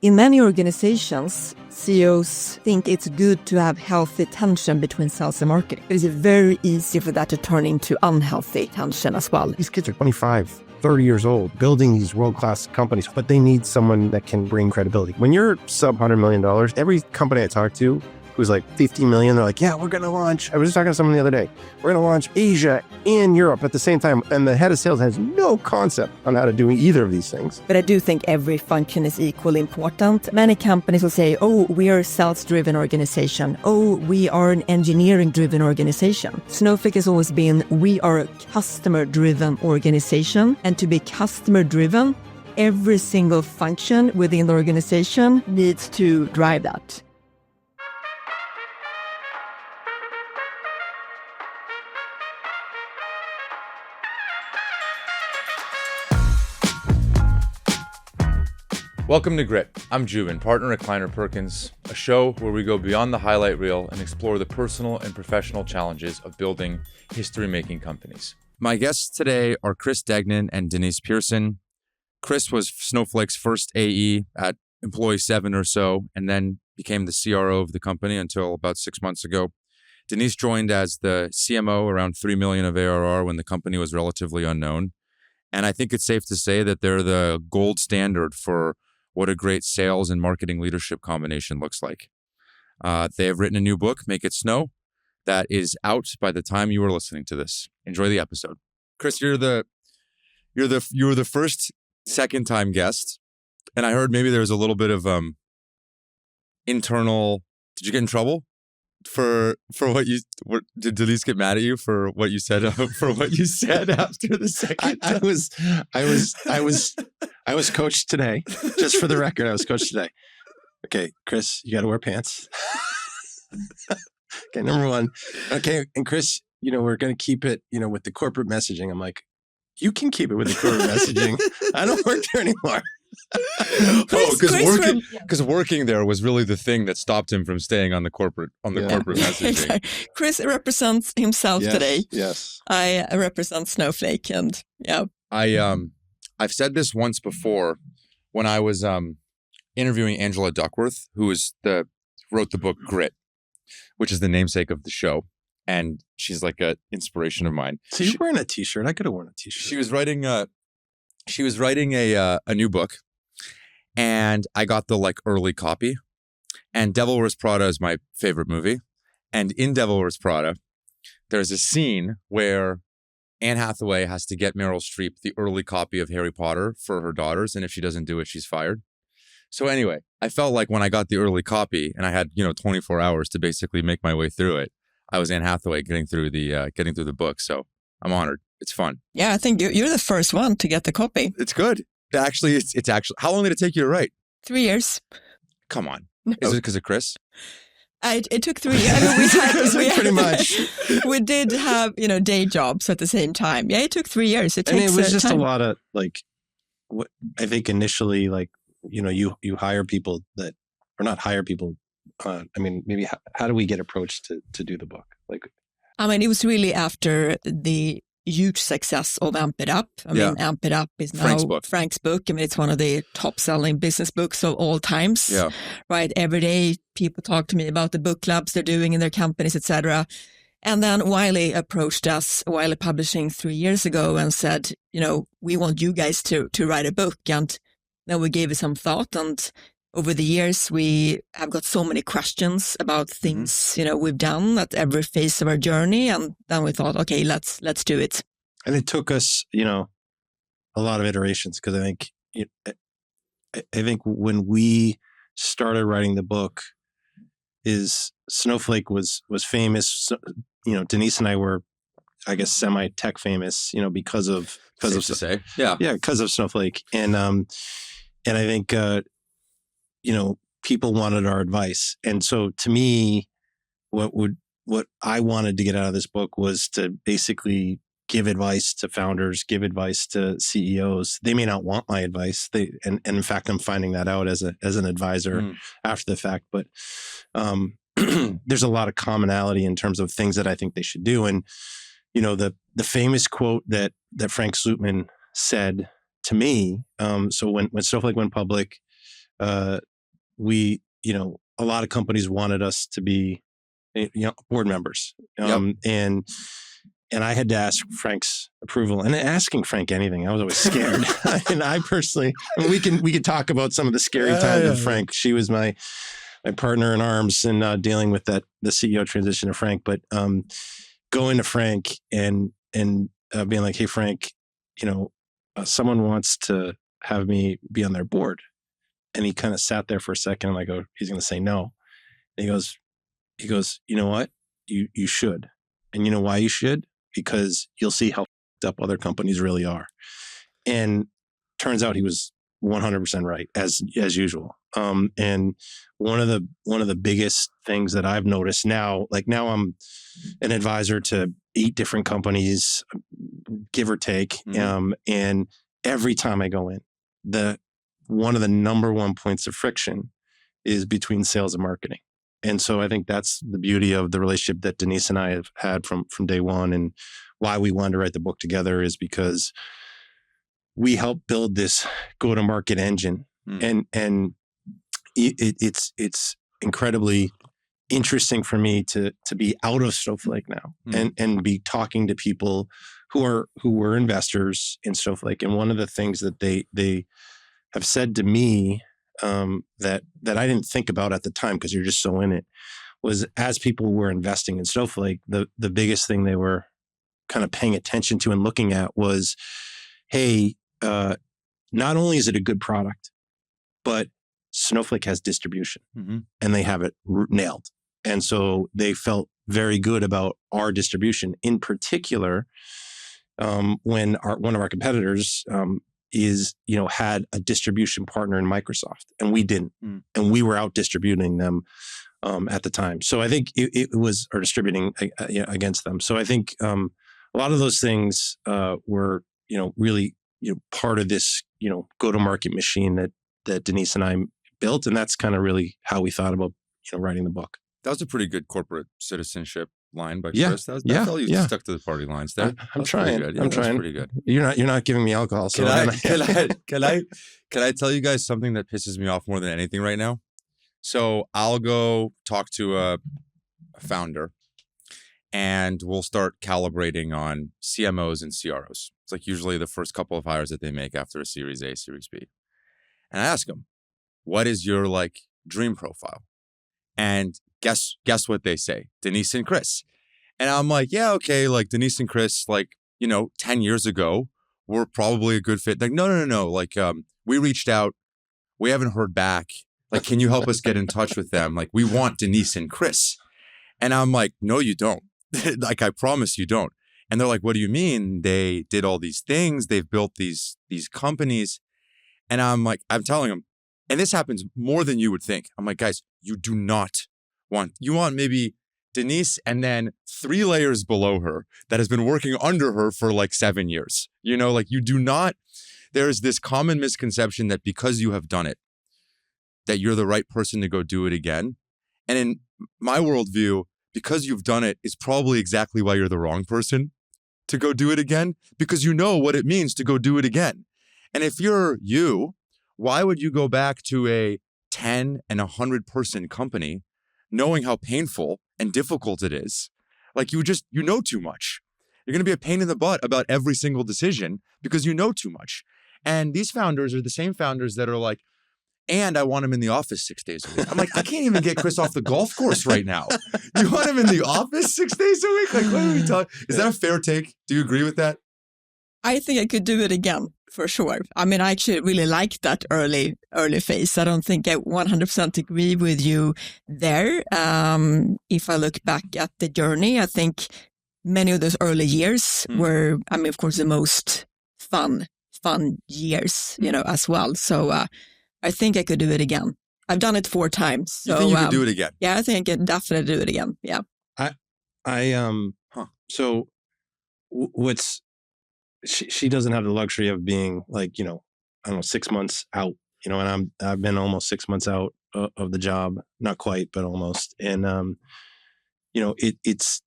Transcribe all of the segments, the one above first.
In many organizations, CEOs think it's good to have healthy tension between sales and marketing. It's very easy for that to turn into unhealthy tension as well. These kids are 25, 30 years old, building these world-class companies, but they need someone that can bring credibility. When you're sub $100 million, every company I talk to who's like 50 million, they're like, yeah, we're going to launch. I was just talking to someone the other day. We're going to launch Asia and Europe at the same time. And the head of sales has no concept on how to do either of these things. But I do think every function is equally important. Many companies will say, oh, we are a sales-driven organization. Oh, we are an engineering-driven organization. Snowflake has always been, we are a customer-driven organization. And to be customer-driven, every single function within the organization needs to drive that. Welcome to Grit. I'm Joubin, partner at Kleiner Perkins, a show where we go beyond the highlight reel and explore the personal and professional challenges of building history-making companies. My guests today are Chris Degnan and Denise Persson. Chris was Snowflake's first AE at employee 7 or so, and then became the CRO of the company until about 6 months ago. Denise joined as the CMO around 3 million of ARR when the company was relatively unknown. And I think it's safe to say that they're the gold standard for what a great sales and marketing leadership combination looks like. They have written a new book, Make It Snow, that is out by the time you are listening to this. Enjoy the episode. Chris, you were the first second time guest, and I heard maybe there was a little bit of internal. Did you get in trouble for what you? Did Denise get mad at you for what you said after the second? I was coached today. Just for the record, I was coached today. Okay, Chris, you got to wear pants. Okay, number one. Okay, and Chris, we're going to keep it, with the corporate messaging. I'm like, you can keep it with the corporate messaging. I don't work there anymore. Because working there was really the thing that stopped him from staying on the corporate messaging. Chris represents himself today. Yes, I represent Snowflake, and yeah. I've said this once before when I was interviewing Angela Duckworth, who wrote the book Grit, which is the namesake of the show, and she's like an inspiration of mine. So you're wearing a t-shirt. I could have worn a t-shirt. She was writing a new book, and I got the early copy. And Devil Wears Prada is my favorite movie. And in Devil Wears Prada, there's a scene where Anne Hathaway has to get Meryl Streep the early copy of Harry Potter for her daughters, and if she doesn't do it, she's fired. So anyway, I felt like when I got the early copy and I had 24 hours to basically make my way through it, I was Anne Hathaway getting through the book. So I'm honored. It's fun. Yeah, I think you're the first one to get the copy. It's good. Actually, it's actually. How long did it take you to write? 3 years. Come on. No. Is it because of Chris? It took 3 years. We pretty much. We did have day jobs at the same time. Yeah, it took 3 years. It was just time. A lot of what I think initially you hire people that or not hire people. Maybe how do we get approached to do the book? It was really after the huge success of Amp It Up. Amp It Up is now Frank's book. It's one of the top-selling business books of all times. Yeah. Right? Every day, people talk to me about the book clubs they're doing in their companies, etc. And then Wiley approached us, Wiley Publishing, 3 years ago and said, we want you guys to write a book. And then we gave it some thought. And over the years, we have got so many questions about things, we've done at every phase of our journey. And then we thought, okay, let's do it. And it took us, a lot of iterations because I think when we started writing the book Snowflake was famous. Denise and I were, I guess, semi-tech famous, because of Snowflake. And I think, people wanted our advice. And so to me, what I wanted to get out of this book was to basically give advice to founders, give advice to CEOs. They may not want my advice. And in fact, I'm finding that out as an advisor after the fact. But there's a lot of commonality in terms of things that I think they should do. And the famous quote that Frank Slootman said to me. So when Snowflake went public, a lot of companies wanted us to be, board members. And I had to ask Frank's approval, and asking Frank anything, I was always scared. And I personally, we can talk about some of the scary times with Frank. She was my partner in arms in dealing with the CEO transition of Frank. But going to Frank and being like, hey, Frank, someone wants to have me be on their board. And he kind of sat there for a second, and I go, he's going to say no. And he goes, you know what? You should. And you know why you should? Because you'll see how f***ed up other companies really are. And turns out he was 100% right, as usual. And one of the biggest things that I've noticed now I'm an advisor to 8 different companies, give or take. And every time I go in, one of the number one points of friction is between sales and marketing. And so I think that's the beauty of the relationship that Denise and I have had from day one, and why we wanted to write the book together is because we helped build this go-to-market engine. And it's incredibly interesting for me to be out of Snowflake now and be talking to people who were investors in Snowflake. And one of the things that they have said to me that I didn't think about at the time, because you're just so in it, was as people were investing in Snowflake, the biggest thing they were kind of paying attention to and looking at was, hey, not only is it a good product, but Snowflake has distribution and they have it nailed. And so they felt very good about our distribution. In particular, when one of our competitors had a distribution partner in Microsoft, and we didn't, and we were out distributing them at the time. So I think it was, or distributing against them. So I think a lot of those things were really part of this go-to-market machine that Denise and I built, and that's kind of really how we thought about writing the book. That was a pretty good corporate citizenship line by Chris. That felt you stuck to the party lines there. I'm trying. Pretty good. I'm trying. Pretty good. You're not giving me alcohol. So Can I tell you guys something that pisses me off more than anything right now? So I'll go talk to a founder, and we'll start calibrating on CMOs and CROs. It's like usually the first couple of hires that they make after a Series A, Series B. And I ask them, what is your dream profile? And guess what they say? Denise and Chris. And I'm like, yeah, okay. Denise and Chris, 10 years ago, were probably a good fit. No. We reached out. We haven't heard back. Can you help us get in touch with them? We want Denise and Chris. And I'm like, no, you don't. I promise you don't. And they're like, what do you mean? They did all these things. They've built these companies. And I'm telling them, and this happens more than you would think. I'm like, guys, you do not you want maybe Denise and then 3 layers below her that has been working under her for 7 years. You do not, there is this common misconception that because you have done it, that you're the right person to go do it again. And in my worldview, because you've done it is probably exactly why you're the wrong person to go do it again, because you know what it means to go do it again. And if you're you, why would you go back to a 10 and 100 person company knowing how painful and difficult it is? You know too much. You're going to be a pain in the butt about every single decision because you know too much. And these founders are the same founders that are and I want him in the office 6 days a week. I'm I can't even get Chris off the golf course right now. You want him in the office 6 days a week? What are we talking? Is that a fair take? Do you agree with that? I think I could do it again, for sure. I actually really like that early phase. I don't think I 100% agree with you there. If I look back at the journey, I think many of those early years were, of course, the most fun years, as well. So I think I could do it again. I've done it 4 times. So, you think you could do it again? Yeah, I think I can definitely do it again. Yeah. So what's, she doesn't have the luxury of being 6 months out, and I've been almost 6 months out of the job, not quite, but almost. And, it's,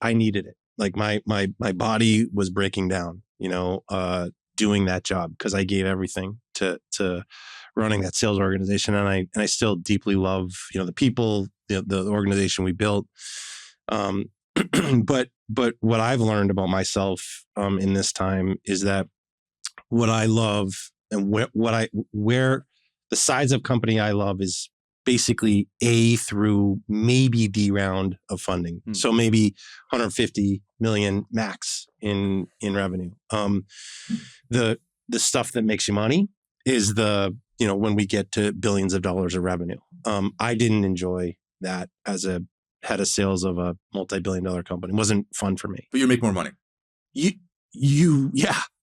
I needed it. My body was breaking down, doing that job because I gave everything to running that sales organization. And I still deeply love, the people, the organization we built. But what I've learned about myself in this time is that what I love and where the size of company I love is basically A through maybe D round of funding. So maybe 150 million max in revenue. The stuff that makes you money is when we get to billions of dollars of revenue. I didn't enjoy that as a head of sales of a multi-billion-dollar company. It wasn't fun for me. But you make more money. Yeah.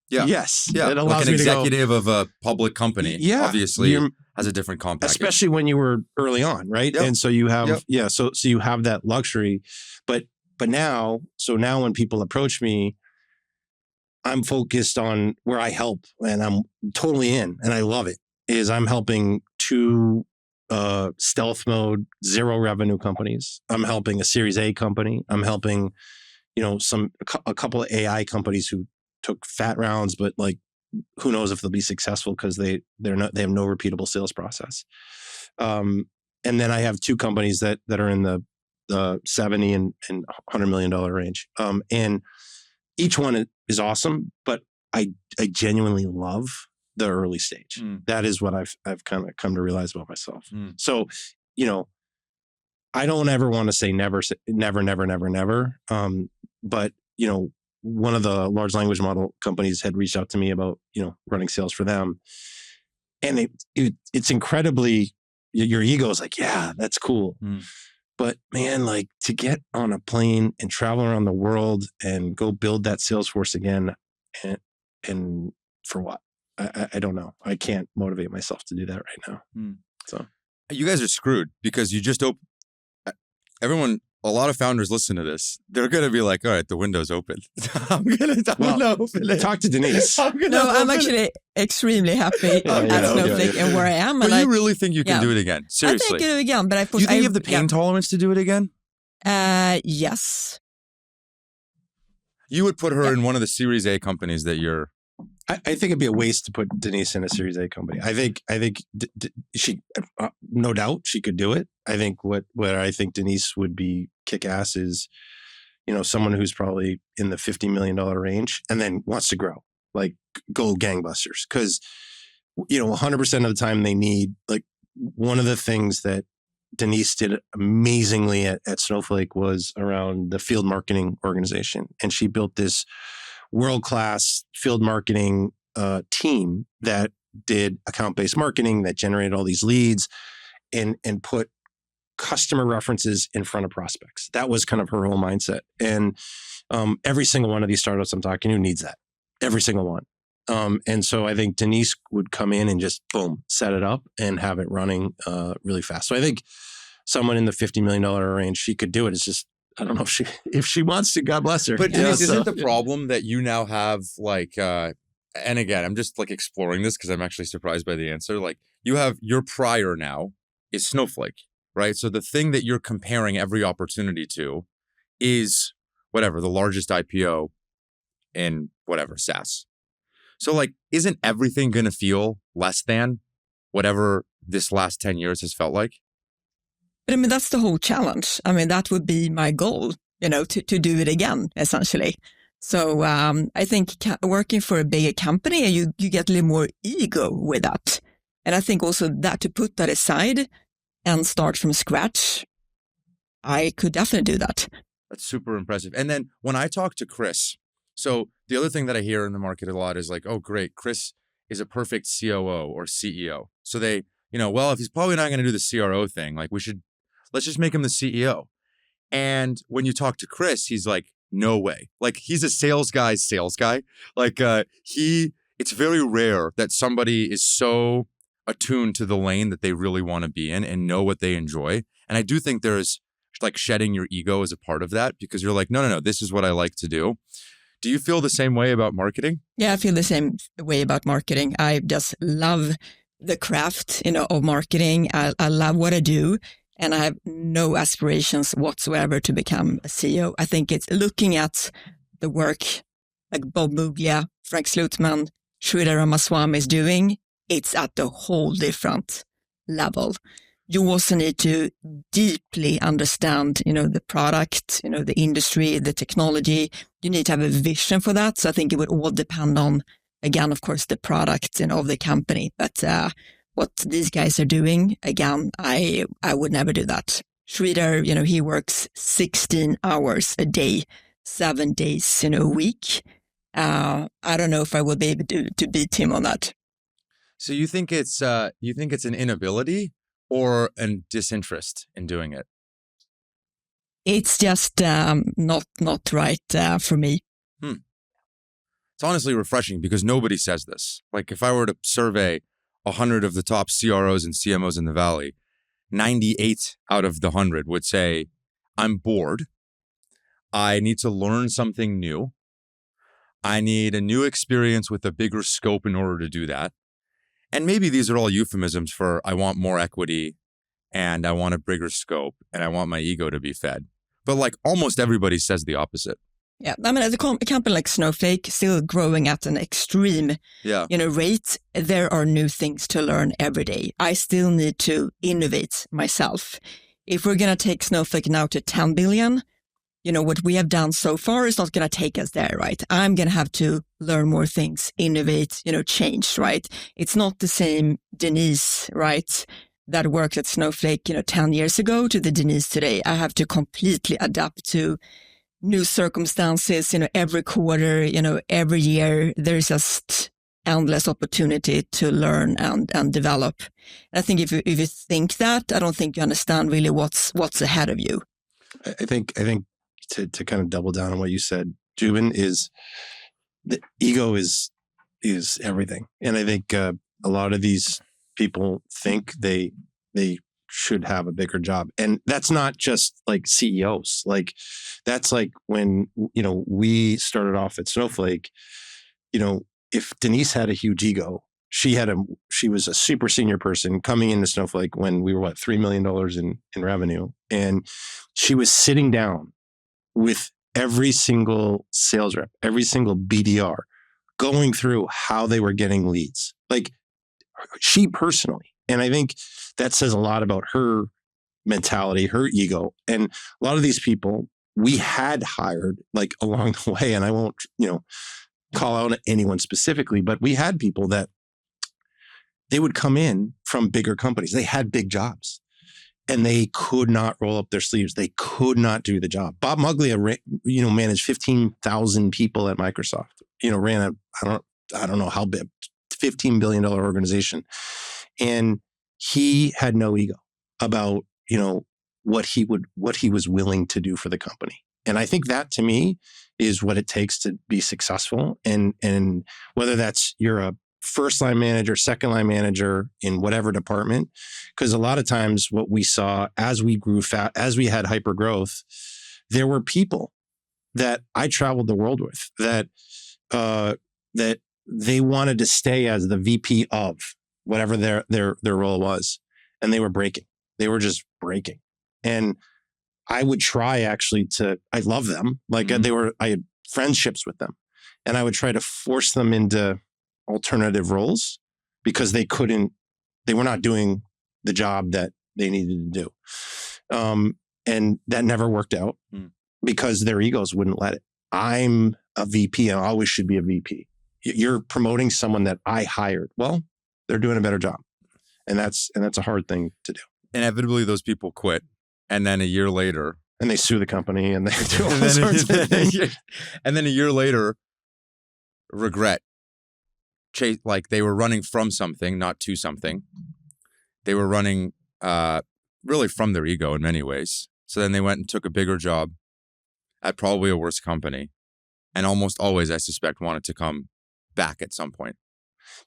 Yes. Yeah. It allows like an me to executive of a public company, obviously has a different comp package. Especially when you were early on, right? Yep. And so you have, so you have that luxury. But now when people approach me, I'm focused on where I help, and I'm totally in, and I love it, is I'm helping two stealth mode, zero revenue companies. I'm helping a Series A company. I'm helping, a couple of AI companies who took fat rounds, but like, who knows if they'll be successful because they have no repeatable sales process. And then I have two companies that are in the 70 and $100 million range. And each one is awesome, but I genuinely love the early stage. That is what I've kind of come to realize about myself. So, I don't ever want to say never, never. But, one of the large language model companies had reached out to me about, running sales for them. And it's incredibly, your ego is like, yeah, that's cool. But man, like to get on a plane and travel around the world and go build that sales force again, and for what? I don't know. I can't motivate myself to do that right now. So you guys are screwed because you just a lot of founders listen to this. They're going to be like, all right, the window's open. I'm going to open it. Talk to Denise. I'm actually extremely happy at Snowflake and where I am. But you really think you can do it again? Seriously. I think I can do it again. But you think you have the pain tolerance to do it again? Yes. You would put her in one of the Series A companies that you're... I think it'd be a waste to put Denise in a Series A company. I think she, no doubt, she could do it. I think what I think Denise would be kick ass is, someone who's probably in the $50 million range and then wants to grow, like go gangbusters. Because 100% of the time they need, like, one of the things that Denise did amazingly at Snowflake was around the field marketing organization, and she built this world-class field marketing team that did account-based marketing, that generated all these leads and put customer references in front of prospects. That was kind of her whole mindset. And every single one of these startups I'm talking to needs that. Every single one. And so I think Denise would come in and just, boom, set it up and have it running really fast. So I think someone in the $50 million range, she could do it. It's just, I don't know if she wants to, God bless her. But Denise, isn't the problem that you now have like, and again, I'm just like exploring this because I'm actually surprised by the answer. Like you have your prior now is Snowflake, right? So the thing that you're comparing every opportunity to is whatever, the largest IPO in whatever, SaaS. So like, isn't everything going to feel less than whatever this last 10 years has felt like? But I mean, that's the whole challenge. I mean, that would be my goal, to do it again, essentially. So I think working for a bigger company, you get a little more ego with that. And I think also that to put that aside and start from scratch, I could definitely do that. That's super impressive. And then when I talk to Chris, so the other thing that I hear in the market a lot is like, oh, great, Chris is a perfect COO or CEO. So they, well, if he's probably not going to do the CRO thing, like let's just make him the CEO. And when you talk to Chris, he's like, no way. Like he's a sales guy. Like it's very rare that somebody is so attuned to the lane that they really want to be in and know what they enjoy. And I do think there's like shedding your ego as a part of that because you're like, no, this is what I like to do. Do you feel the same way about marketing? Yeah, I feel the same way about marketing. I just love the craft, of marketing. I love what I do. And I have no aspirations whatsoever to become a CEO. I think it's looking at the work like Bob Muglia, Frank Slootman, Sridhar Ramaswamy is doing it's at a whole different level. You also need to deeply understand, the product, the industry, the technology. You need to have a vision for that. So I think it would all depend on, again, of course, the product, of the company. But what these guys are doing, again, I would never do that. Sridhar, he works 16 hours a day, 7 days, a week. I don't know if I would be able to beat him on that. So you think it's an inability or a disinterest in doing it? It's just not right for me. It's honestly refreshing because nobody says this. Like if I were to survey 100 of the top CROs and CMOs in the Valley, 98 out of the 100 would say, I'm bored. I need to learn something new. I need a new experience with a bigger scope in order to do that. And maybe these are all euphemisms for I want more equity and I want a bigger scope and I want my ego to be fed. But like almost everybody says the opposite. Yeah, I mean, as a company like Snowflake, still growing at an extreme, rate, there are new things to learn every day. I still need to innovate myself. If we're going to take Snowflake now to 10 billion, what we have done so far is not going to take us there, right? I'm going to have to learn more things, innovate, change, right? It's not the same Denise, right, that worked at Snowflake, 10 years ago to the Denise today. I have to completely adapt to new circumstances, every quarter, every year. There's just endless opportunity to learn and develop. And I think if you think that, I don't think you understand really what's ahead of you. I think to kind of double down on what you said, Joubin, is the ego is everything. And I think a lot of these people think they should have a bigger job. And that's not just like CEOs. Like that's like when, we started off at Snowflake, if Denise had a huge ego, she was a super senior person coming into Snowflake when we were $3 million in revenue. And she was sitting down with every single sales rep, every single BDR, going through how they were getting leads, like she personally. And I think that says a lot about her mentality, her ego. And a lot of these people we had hired like along the way, and I won't, call out anyone specifically, but we had people that they would come in from bigger companies. They had big jobs. And they could not roll up their sleeves. They could not do the job. Bob Muglia, managed 15,000 people at Microsoft. Ran I don't know how big, $15 billion organization, and he had no ego about what he was willing to do for the company. And I think that to me is what it takes to be successful. And whether that's you're a first line manager, second line manager in whatever department, because a lot of times what we saw as we grew as we had hyper growth, there were people that I traveled the world with that they wanted to stay as the VP of whatever their role was, and they were breaking. They were just breaking, and I would try actually I love them, like I had friendships with them, and I would try to force them into alternative roles because they were not doing the job that they needed to do. And that never worked out because their egos wouldn't let it. I'm a VP and I always should be a VP. You're promoting someone that I hired. Well, they're doing a better job. And that's a hard thing to do. Inevitably, those people quit. And then a year later. And they sue the company and they do all sorts of things. And then a year later, regret. Like they were running from something, not to something. They were running really from their ego in many ways. So then they went and took a bigger job at probably a worse company. And almost always, I suspect, wanted to come back at some point.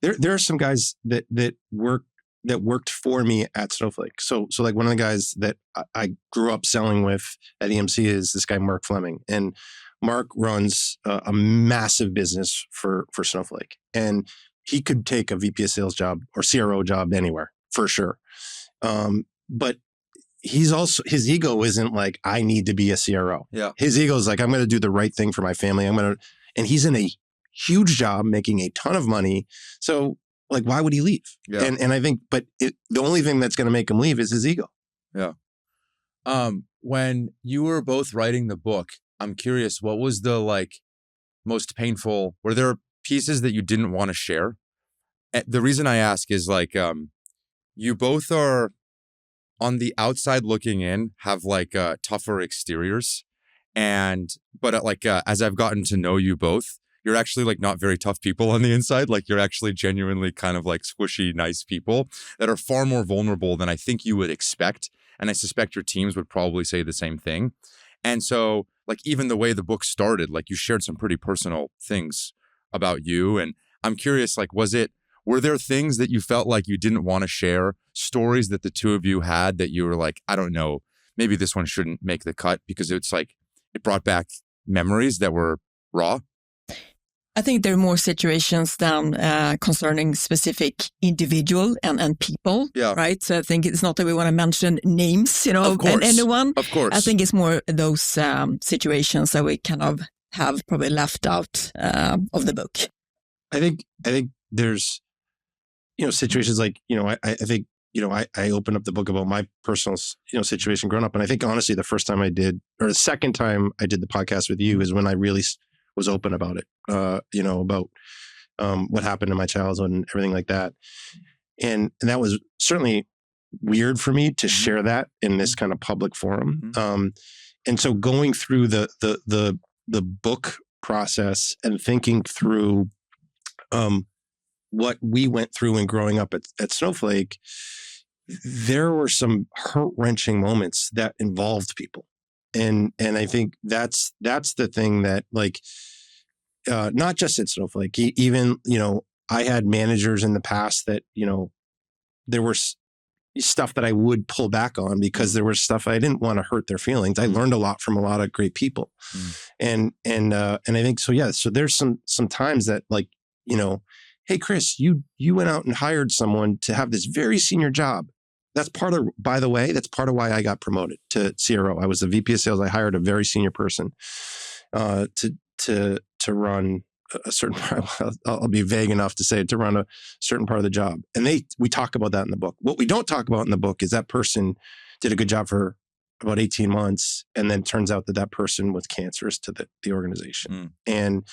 There are some guys that worked for me at Snowflake. So like one of the guys that I grew up selling with at EMC is this guy, Mark Fleming. And Mark runs a massive business for Snowflake. And he could take a VP of sales job or CRO job anywhere, for sure. But his ego isn't like, I need to be a CRO. Yeah. His ego is like, I'm going to do the right thing for my family. And he's in a huge job making a ton of money. So like, why would he leave? Yeah. And I think, but the only thing that's going to make him leave is his ego. Yeah. When you were both writing the book, I'm curious, what was the most painful? Were there pieces that you didn't want to share? The reason I ask is you both are on the outside looking in, have tougher exteriors, but as I've gotten to know you both, you're actually not very tough people on the inside. You're actually genuinely kind of squishy, nice people that are far more vulnerable than I think you would expect. And I suspect your teams would probably say the same thing. And so even the way the book started, you shared some pretty personal things about you. And I'm curious, were there things that you felt like you didn't want to share, stories that the two of you had that you were I don't know, maybe this one shouldn't make the cut because it's it brought back memories that were raw? I think there are more situations than concerning specific individual and people, right? So I think it's not that we want to mention names, and anyone. Of course. I think it's more those situations that we kind of have probably left out of the book. I think there's, situations I think, I opened up the book about my personal, situation growing up. And I think honestly, the second time I did the podcast with you is when I really was open about it, about what happened in my childhood and everything like that. And that was certainly weird for me to share that in this kind of public forum. And so going through the book process and thinking through what we went through in growing up at Snowflake, there were some heart-wrenching moments that involved people. And I think that's the thing that not just at Snowflake, even, I had managers in the past that, there was stuff that I would pull back on because there was stuff I didn't want to hurt their feelings. I learned a lot from a lot of great people. And I think, so yeah, so there's some times that hey, Chris, you went out and hired someone to have this very senior job. That's by the way, that's part of why I got promoted to CRO. I was the VP of sales. I hired a very senior person to run a certain part. I'll be vague enough to say to run a certain part of the job. And we talk about that in the book. What we don't talk about in the book is that person did a good job for about 18 months. And then it turns out that person was cancerous to the organization. And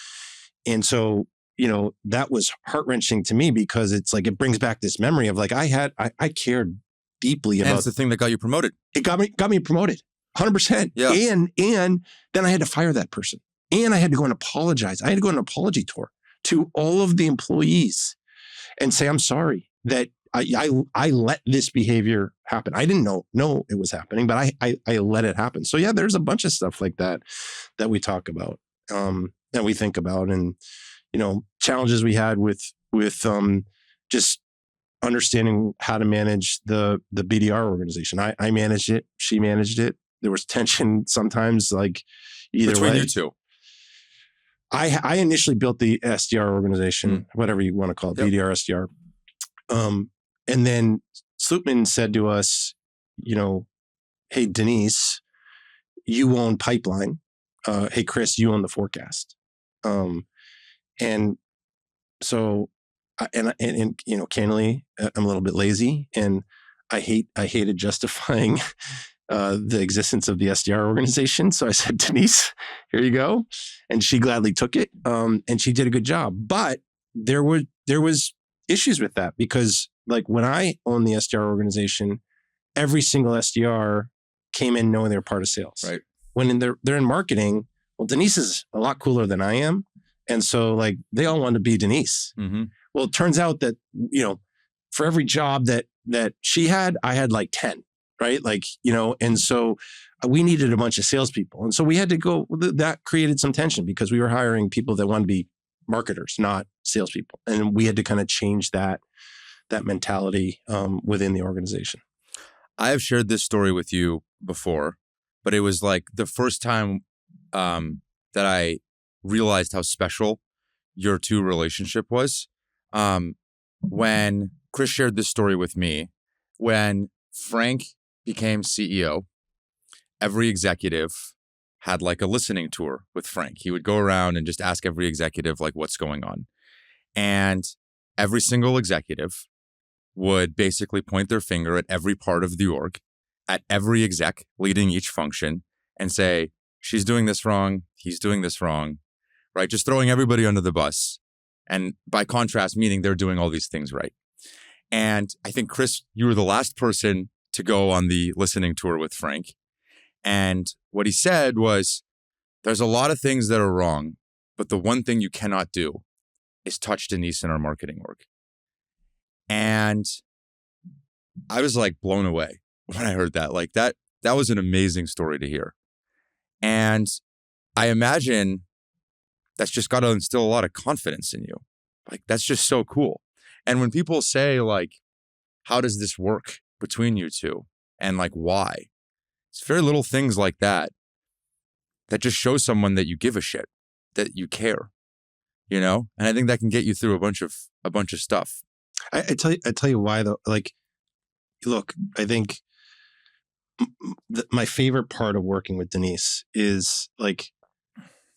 so, that was heart-wrenching to me because it's it brings back this memory of I cared deeply about. And it's the thing that got you promoted. It got me promoted 100%. Yeah. And then I had to fire that person. And I had to go and apologize. I had to go on an apology tour to all of the employees and say, I'm sorry that I let this behavior happen. I didn't know it was happening, but I let it happen. So yeah, there's a bunch of stuff like that we talk about, that we think about, and challenges we had with just understanding how to manage the BDR organization. I managed it. She managed it. There was tension sometimes, either between way. you two. I initially built the SDR organization, whatever you want to call it, yep. BDR, SDR. And then Slootman said to us, hey, Denise, you own pipeline. Hey, Chris, you own the forecast. And so, candidly, I'm a little bit lazy, and I hated justifying the existence of the SDR organization. So I said, Denise, here you go. And she gladly took it. And she did a good job. But there was issues with that because when I owned the SDR organization, every single SDR came in knowing they were part of sales. Right. When they're in marketing, well, Denise is a lot cooler than I am. And so they all wanted to be Denise. Mm-hmm. Well, it turns out that, for every job that she had, I had 10. Right. And so we needed a bunch of salespeople. And so we had to go, that created some tension because we were hiring people that wanted to be marketers, not salespeople. And we had to kind of change that mentality within the organization. I have shared this story with you before, but it was the first time that I realized how special your two relationship was. When Chris shared this story with me, when Frank became CEO, every executive had a listening tour with Frank. He would go around and just ask every executive what's going on. And every single executive would basically point their finger at every part of the org, at every exec leading each function, and say, she's doing this wrong, he's doing this wrong, right? Just throwing everybody under the bus. And by contrast, meaning they're doing all these things right. And I think, Chris, you were the last person to go on the listening tour with Frank. And what he said was, there's a lot of things that are wrong, but the one thing you cannot do is touch Denise in our marketing org. And I was like blown away when I heard that. Like that was an amazing story to hear. And I imagine that's just got to instill a lot of confidence in you. Like, that's just so cool. And when people say, like, how does this work between you two? And like, why? It's very little things like that just show someone that you give a shit, that you care, you know? And I think that can get you through a bunch of stuff. I tell you why though. Like, look, I think my favorite part of working with Denise is like,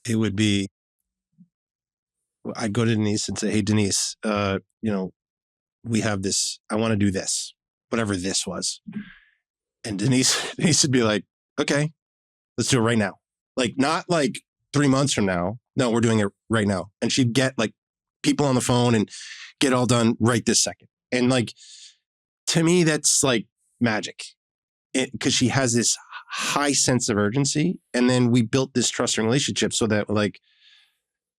it would be, I'd go to Denise and say, hey, Denise, we have this, I want to do this, whatever this was. And Denise would be like, okay, let's do it right now. Like, not like 3 months from now. No, we're doing it right now. And she'd get like people on the phone and get all done right this second. And like, to me, that's like magic, because she has this high sense of urgency. And then we built this trusting relationship so that like,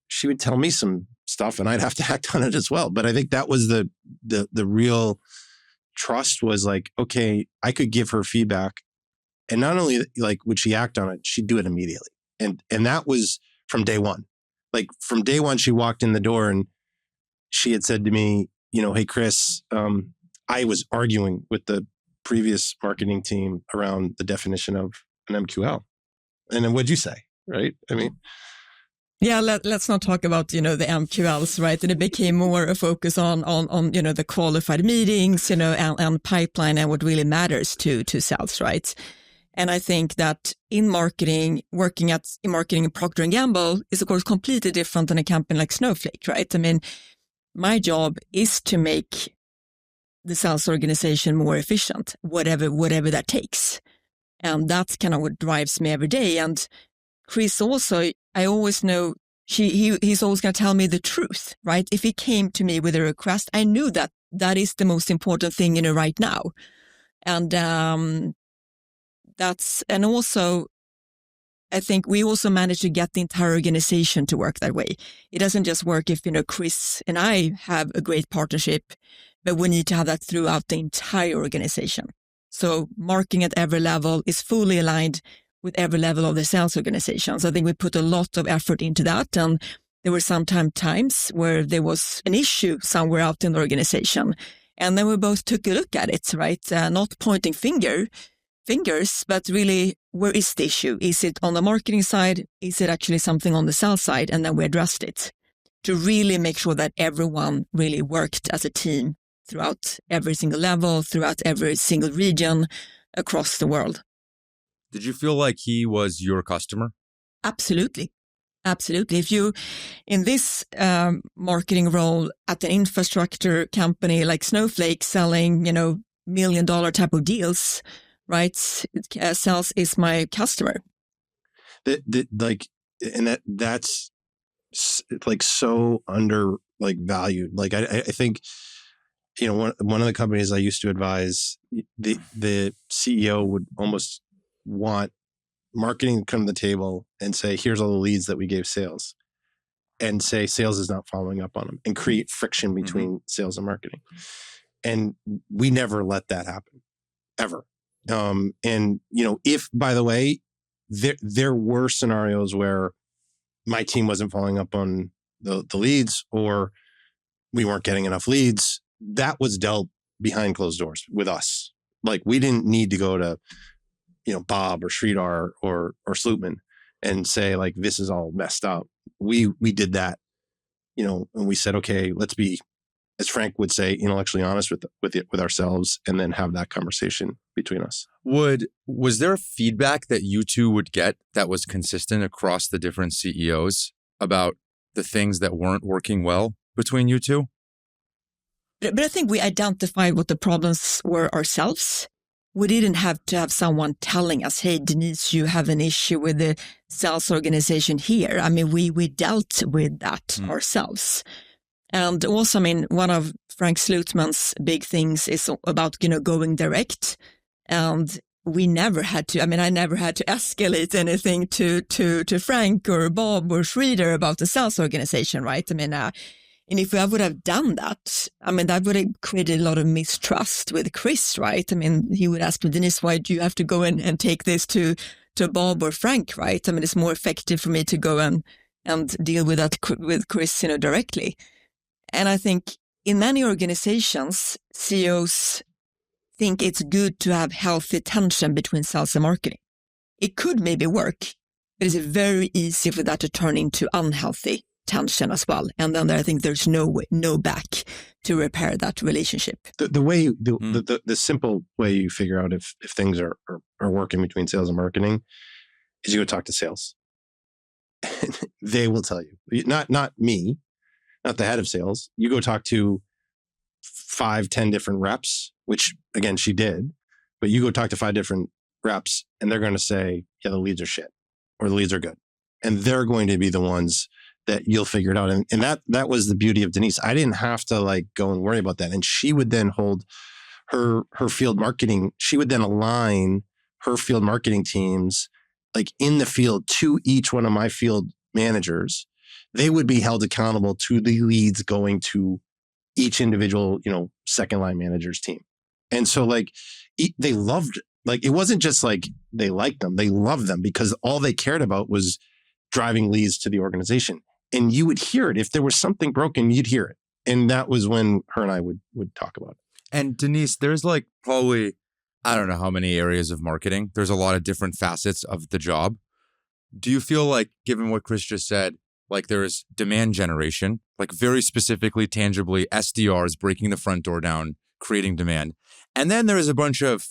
she would tell me some stuff and I'd have to act on it as well. But I think that was the real trust, was like, okay, I could give her feedback. And not only like would she act on it, she'd do it immediately. And that was from day one. Like, from day one, she walked in the door and she had said to me, hey, Chris, I was arguing with the previous marketing team around the definition of an MQL. And then what'd you say? Right? I mean, yeah, let's not talk about, the MQLs, right? And it became more a focus on the qualified meetings, and pipeline, and what really matters to sales, right? And I think that in marketing, working in marketing in Procter & Gamble is, of course, completely different than a company like Snowflake, right? I mean, my job is to make the sales organization more efficient, whatever that takes. And that's kind of what drives me every day. And Chris also, I always know he's always going to tell me the truth, right? If he came to me with a request, I knew that is the most important thing right now. And and also, I think we also managed to get the entire organization to work that way. It doesn't just work if, Chris and I have a great partnership, but we need to have that throughout the entire organization. So marketing at every level is fully aligned with every level of the sales organization. So I think we put a lot of effort into that. And there were sometimes times where there was an issue somewhere out in the organization. And then we both took a look at it, right? Not pointing fingers, but really, where is the issue? Is it on the marketing side? Is it actually something on the sales side? And then we addressed it to really make sure that everyone really worked as a team throughout every single level, throughout every single region across the world. Did you feel like he was your customer? Absolutely. Absolutely. If you, in this marketing role at an infrastructure company like Snowflake selling, $1 million type of deals, right? Sales is my customer. That's like so under like valued. Like I think, one of the companies I used to advise, the CEO would almost want marketing to come to the table and say, here's all the leads that we gave sales, and say sales is not following up on them, and create friction between sales and marketing. And we never let that happen, ever. And if, by the way, there were scenarios where my team wasn't following up on the leads, or we weren't getting enough leads, that was dealt behind closed doors with us. Like, we didn't need to go to, Bob or Sridhar or Slootman and say, like, this is all messed up. We did that, and we said, okay, let's be, as Frank would say, intellectually honest with ourselves, and then have that conversation between us. Was there feedback that you two would get that was consistent across the different CEOs about the things that weren't working well between you two? But I think we identified what the problems were ourselves. We didn't have to have someone telling us, hey, Denise, you have an issue with the sales organization here. I mean, we dealt with that ourselves. And also, I mean, one of Frank Slutman's big things is about, going direct. And we never had to, I never had to escalate anything to Frank or Bob or Schreeder about the sales organization, right? And if I would have done that, that would have created a lot of mistrust with Chris, right? He would ask me, Denise, why do you have to go and take this to Bob or Frank, right? It's more effective for me to go and deal with that with Chris, directly. And I think in many organizations, CEOs think it's good to have healthy tension between sales and marketing. It could maybe work, but it's very easy for that to turn into unhealthy tension as well. And then I think there's no back to repair that relationship. The simple way you figure out if things are working between sales and marketing is you go talk to sales. They will tell you, not me, not the head of sales. You go talk to 5-10 different reps, which again, she did, but you go talk to 5 different reps and they're going to say, yeah, the leads are shit or the leads are good. And they're going to be the ones that you'll figure it out. And that was the beauty of Denise. I didn't have to go and worry about that. And she would then hold her field marketing. She would then align her field marketing teams in the field to each one of my field managers. They would be held accountable to the leads going to each individual, second line manager's team. And so they loved, it wasn't just they liked them, they loved them because all they cared about was driving leads to the organization. And you would hear it. If there was something broken, you'd hear it. And that was when her and I would talk about it. And Denise, there's probably, I don't know how many areas of marketing. There's a lot of different facets of the job. Do you feel given what Chris just said, there is demand generation, very specifically, tangibly, SDRs breaking the front door down, creating demand. And then there is a bunch of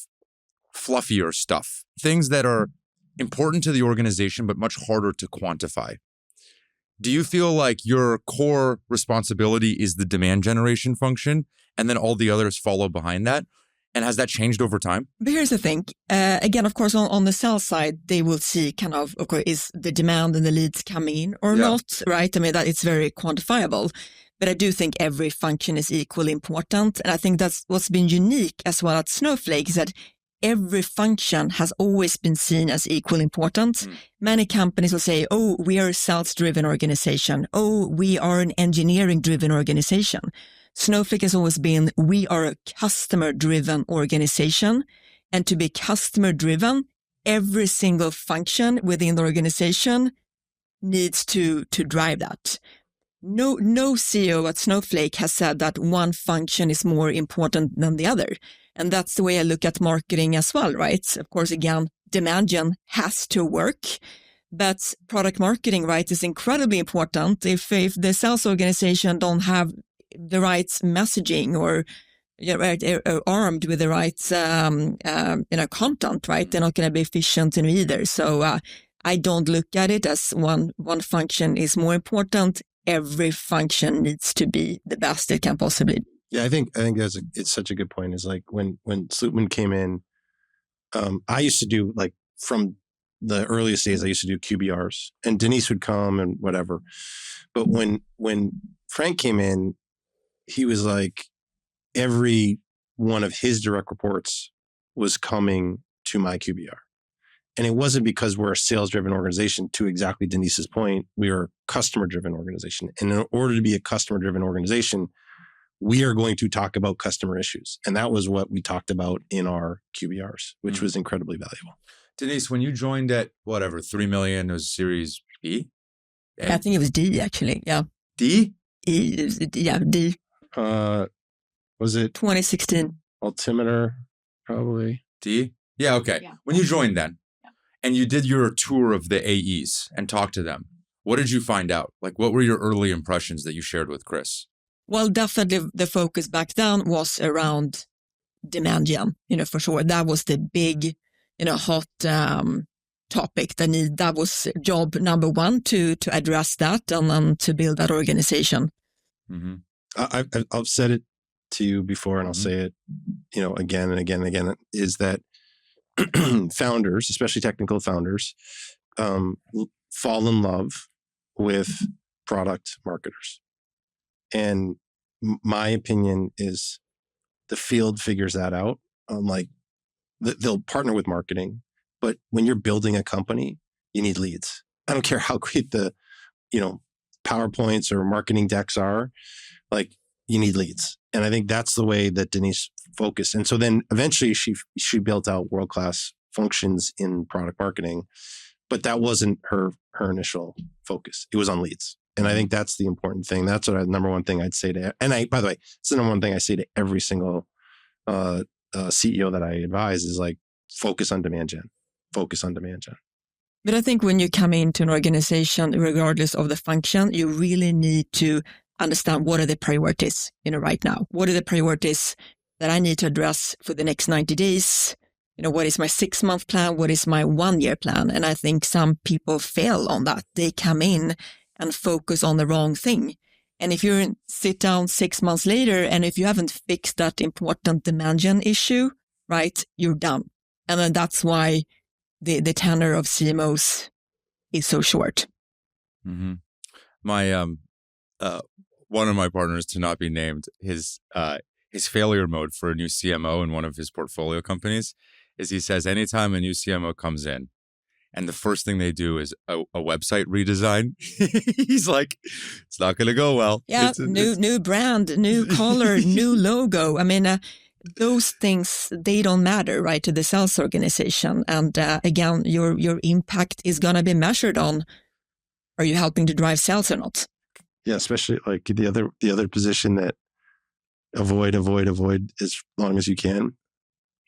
fluffier stuff, things that are important to the organization, but much harder to quantify. Do you feel your core responsibility is the demand generation function and then all the others follow behind that? And has that changed over time? But here's the thing. Again, of course, on the sales side, they will see of course, is the demand and the leads coming in or not, right? That it's very quantifiable. But I do think every function is equally important. And I think that's what's been unique as well at Snowflake is that every function has always been seen as equally important. Many companies will say, oh, we are a sales-driven organization. Oh, we are an engineering-driven organization. Snowflake has always been, we are a customer-driven organization. And to be customer-driven, every single function within the organization needs to drive that. No CEO at Snowflake has said that one function is more important than the other. And that's the way I look at marketing as well, right? Of course, again, demand gen has to work, but product marketing, right, is incredibly important. If the sales organization don't have the right messaging or armed with the right content, right, they're not going to be efficient either. So I don't look at it as one function is more important. Every function needs to be the best it can possibly be. Yeah, I think it's such a good point. Is when Slutman came in, I used to do from the earliest days, I used to do QBRs, and Denise would come and whatever. But when Frank came in, he was every one of his direct reports was coming to my QBR. And it wasn't because we're a sales-driven organization. To exactly Denise's point, we are a customer-driven organization. And in order to be a customer-driven organization, we are going to talk about customer issues. And that was what we talked about in our QBRs, which was incredibly valuable. Denise, when you joined at 3 million, it was Series B? I think it was D, actually. Yeah. D? Yeah, D. Was it 2016? Altimeter, probably. D? Yeah, okay. Yeah. When you joined then, and you did your tour of the AEs and talked to them, what did you find out? What were your early impressions that you shared with Chris? Well, definitely the focus back then was around demand gen, for sure. That was the big, hot topic. That was job number one to address that and to build that organization. Mm-hmm. I've said it to you before, and I'll say it, again and again and again, is that founders, especially technical founders, fall in love with product marketers. And my opinion is the field figures that out. They'll partner with marketing, but when you're building a company, you need leads. I don't care how great the, PowerPoints or marketing decks are, you need leads. And I think that's the way that Denise focused. And so then eventually she built out world-class functions in product marketing, but that wasn't her initial focus. It was on leads. And I think that's the important thing. That's what number one thing I'd say to, by the way, it's the number one thing I say to every single CEO that I advise is focus on demand gen. Focus on demand gen. But I think when you come into an organization, regardless of the function, you really need to understand what are the priorities, right now. What are the priorities that I need to address for the next 90 days? What is my 6-month plan? What is my 1-year plan? And I think some people fail on that. They come in and focus on the wrong thing. And if you sit down 6 months later, and if you haven't fixed that important demand gen issue, right, you're done. And then that's why the tenure of CMOs is so short. Mm-hmm. My one of my partners, to not be named, his failure mode for a new CMO in one of his portfolio companies is he says anytime a new CMO comes in and the first thing they do is a website redesign, he's like, it's not going to go well. Yeah, new brand, new color, new logo. I mean, those things, they don't matter, right, to the sales organization. And again, your impact is going to be measured on, are you helping to drive sales or not? Yeah, especially the other position that avoid as long as you can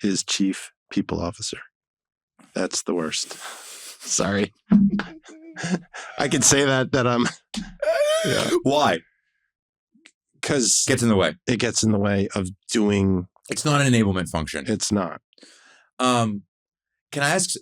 is chief people officer. That's the worst. Sorry. I can say that I'm... Yeah. Why? Because gets in the way. It gets in the way of doing... It's not an enablement function. It's not. Can I ask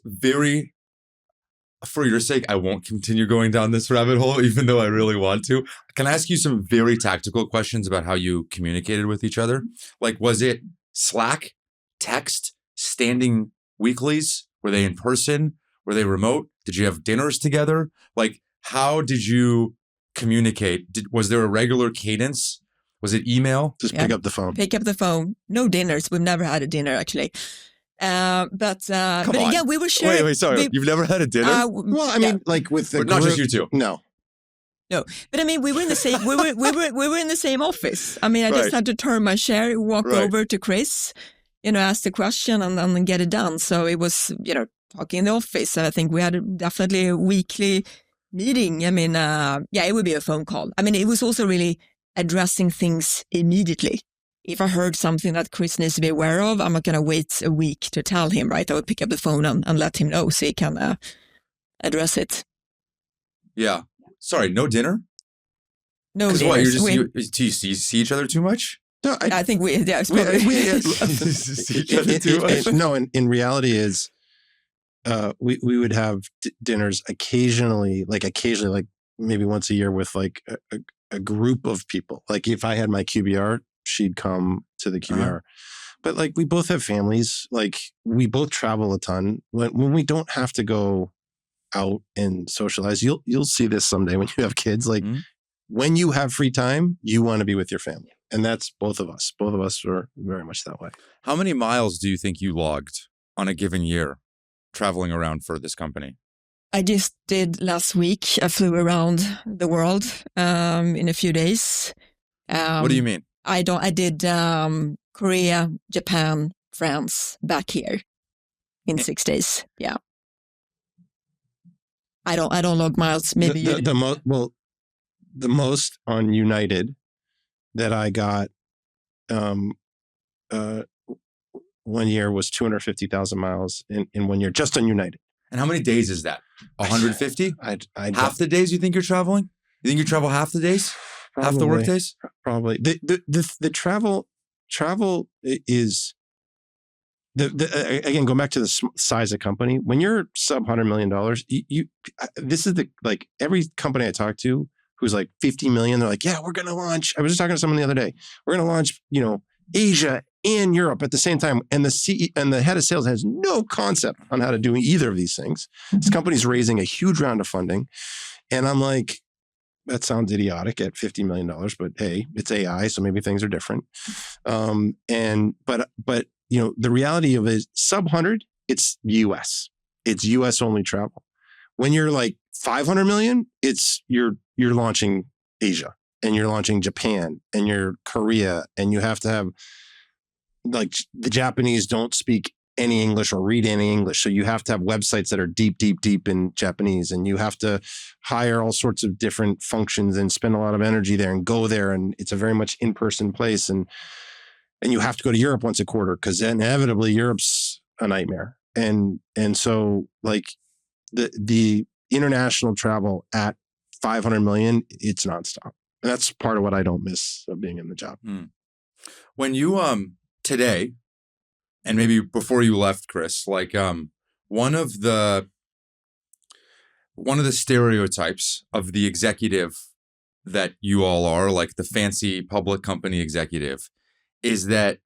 for your sake, I won't continue going down this rabbit hole, even though I really want to. Can I ask you some very tactical questions about how you communicated with each other? Was it Slack, text, standing weeklies? Were they in person? Were they remote? Did you have dinners together? How did you communicate? Was there a regular cadence? Was it email? Just pick up the phone. Pick up the phone. No dinners. We've never had a dinner, actually. But on. Yeah, we were sharing. Wait, sorry. You've never had a dinner? Well, I mean, with the group, not just you two. No. But I mean, we were in the same. we were in the same office. I mean, I just had to turn my chair, walk over to Chris, ask the question, and then get it done. So it was, talking in the office. I think we had definitely a weekly meeting. I mean, it would be a phone call. I mean, it was also really addressing things immediately. If I heard something that Chris needs to be aware of, I'm not going to wait a week to tell him, right? I would pick up the phone and let him know so he can address it. Yeah. Sorry, no dinner? No dinner. What, do you see each other too much? No, I think we see each other too much. No, in reality is we would have dinners occasionally, maybe once a year with a group of people. If I had my QBR, she'd come to the QBR. But we both have families. We both travel a ton. When we don't have to go out and socialize, you'll see this someday when you have kids. When you have free time, you want to be with your family. And that's both of us. Both of us are very much that way. How many miles do you think you logged on a given year traveling around for this company? I just did last week. I flew around the world in a few days. What do you mean? I did Korea, Japan, France, back here in 6 days. Yeah. I don't log miles. Maybe the most on United that I got 1 year was 250,000 miles in 1 year, just on United. And how many days is that? 150? Half the days you think you're traveling? You think you travel half the days? Probably, half the work days? Probably. The travel is again, going back to the size of company. When you're sub $100 million, this is every company I talk to, who's like 50 million. They're like, yeah, we're going to launch. I was just talking to someone the other day. We're going to launch, Asia and Europe at the same time. And the CEO and the head of sales has no concept on how to do either of these things. This company's raising a huge round of funding. And I'm like, that sounds idiotic at $50 million, but hey, it's AI, so maybe things are different. But the reality of it is sub 100, it's US. It's US only travel. When you're like 500 million, it's you're launching Asia and you're launching Japan and you're Korea, and you have to have, like, the Japanese don't speak any English or read any English. So you have to have websites that are deep, deep, deep in Japanese, and you have to hire all sorts of different functions and spend a lot of energy there and go there. And it's a very much in-person place. And you have to go to Europe once a quarter because inevitably Europe's a nightmare. And so, like, the international travel at 500 million, it's nonstop. And that's part of what I don't miss of being in the job. When you, today, and maybe before you left, Chris, like, one of the stereotypes of the executive that you all are, like the fancy public company executive, is that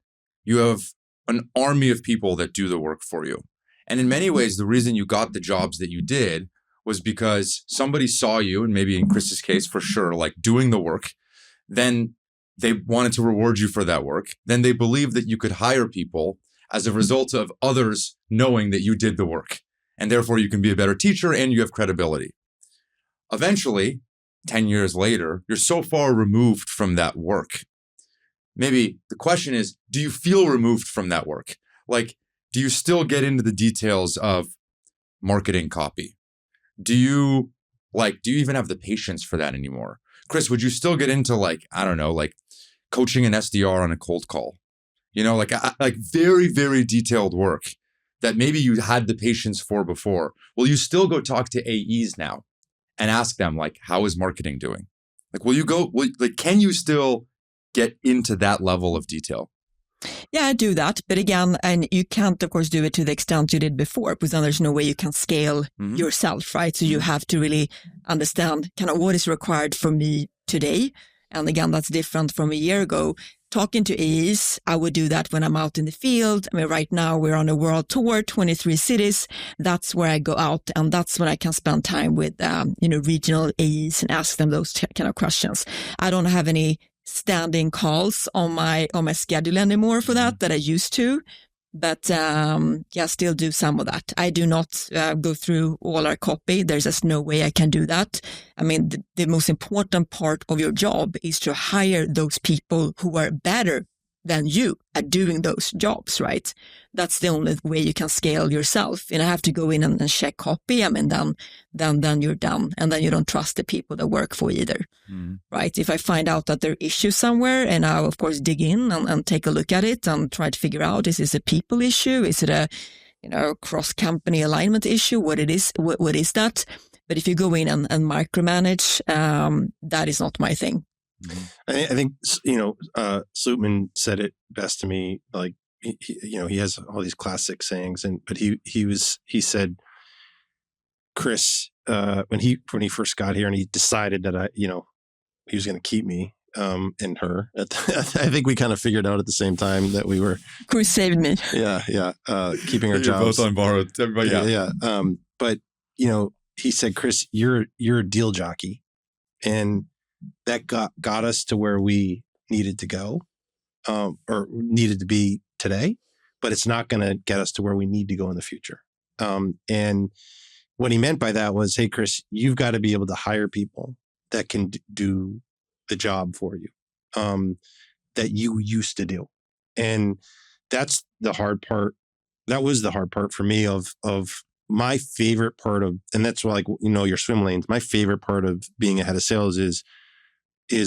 you have an army of people that do the work for you. And in many ways, the reason you got the jobs that you did was because somebody saw you, and maybe in Chris's case, for sure, like doing the work. Then they wanted to reward you for that work. Then they believed that you could hire people as a result of others knowing that you did the work. And therefore, you can be a better teacher and you have credibility. Eventually, 10 years later, you're so far removed from that work. Maybe the question is, do you feel removed from that work? Like, do you still get into the details of marketing copy? Do you even have the patience for that anymore? Chris, would you still get into, like, I don't know, like coaching an SDR on a cold call? Like very, very detailed work that maybe you had the patience for before. Will you still go talk to AEs now and ask them, like, how is marketing doing? Like, can you still get into that level of detail? Yeah, I do that. But again, and you can't, of course, do it to the extent you did before, because then there's no way you can scale yourself, right? So you have to really understand kind of what is required from me today. And again, that's different from a year ago. Talking to AEs, I would do that when I'm out in the field. I mean, right now we're on a world tour, 23 cities. That's where I go out, and that's when I can spend time with, regional AEs and ask them those kind of questions. I don't have any standing calls on my schedule anymore for that I used to, but still do some of that. I do not go through all our copy. There's just no way I can do that. I mean, the most important part of your job is to hire those people who are better than you at doing those jobs, right? That's the only way you can scale yourself. And I have to go in and check copy. I mean, then you're done. And then you don't trust the people that work for you either, right? If I find out that there are issues somewhere, and I'll, of course, dig in and take a look at it and try to figure out, is this a people issue? Is it a, cross-company alignment issue? What is that? But if you go in and micromanage, that is not my thing. I think, Slootman said it best to me. Like, he has all these classic sayings, but he said, Chris, when he first got here and he decided that he was going to keep me and her. I think we kind of figured out at the same time that we were. Chris saved me. Yeah, keeping our jobs. Both on borrowed. Yeah. But he said, Chris, you're a deal jockey, and that got us to where we needed to go, or needed to be today, but it's not going to get us to where we need to go in the future. And what he meant by that was, hey, Chris, you've got to be able to hire people that can do the job for you, that you used to do. And that's the hard part. That was the hard part for me of my favorite part of, and that's why, your swim lanes, my favorite part of being a head of sales is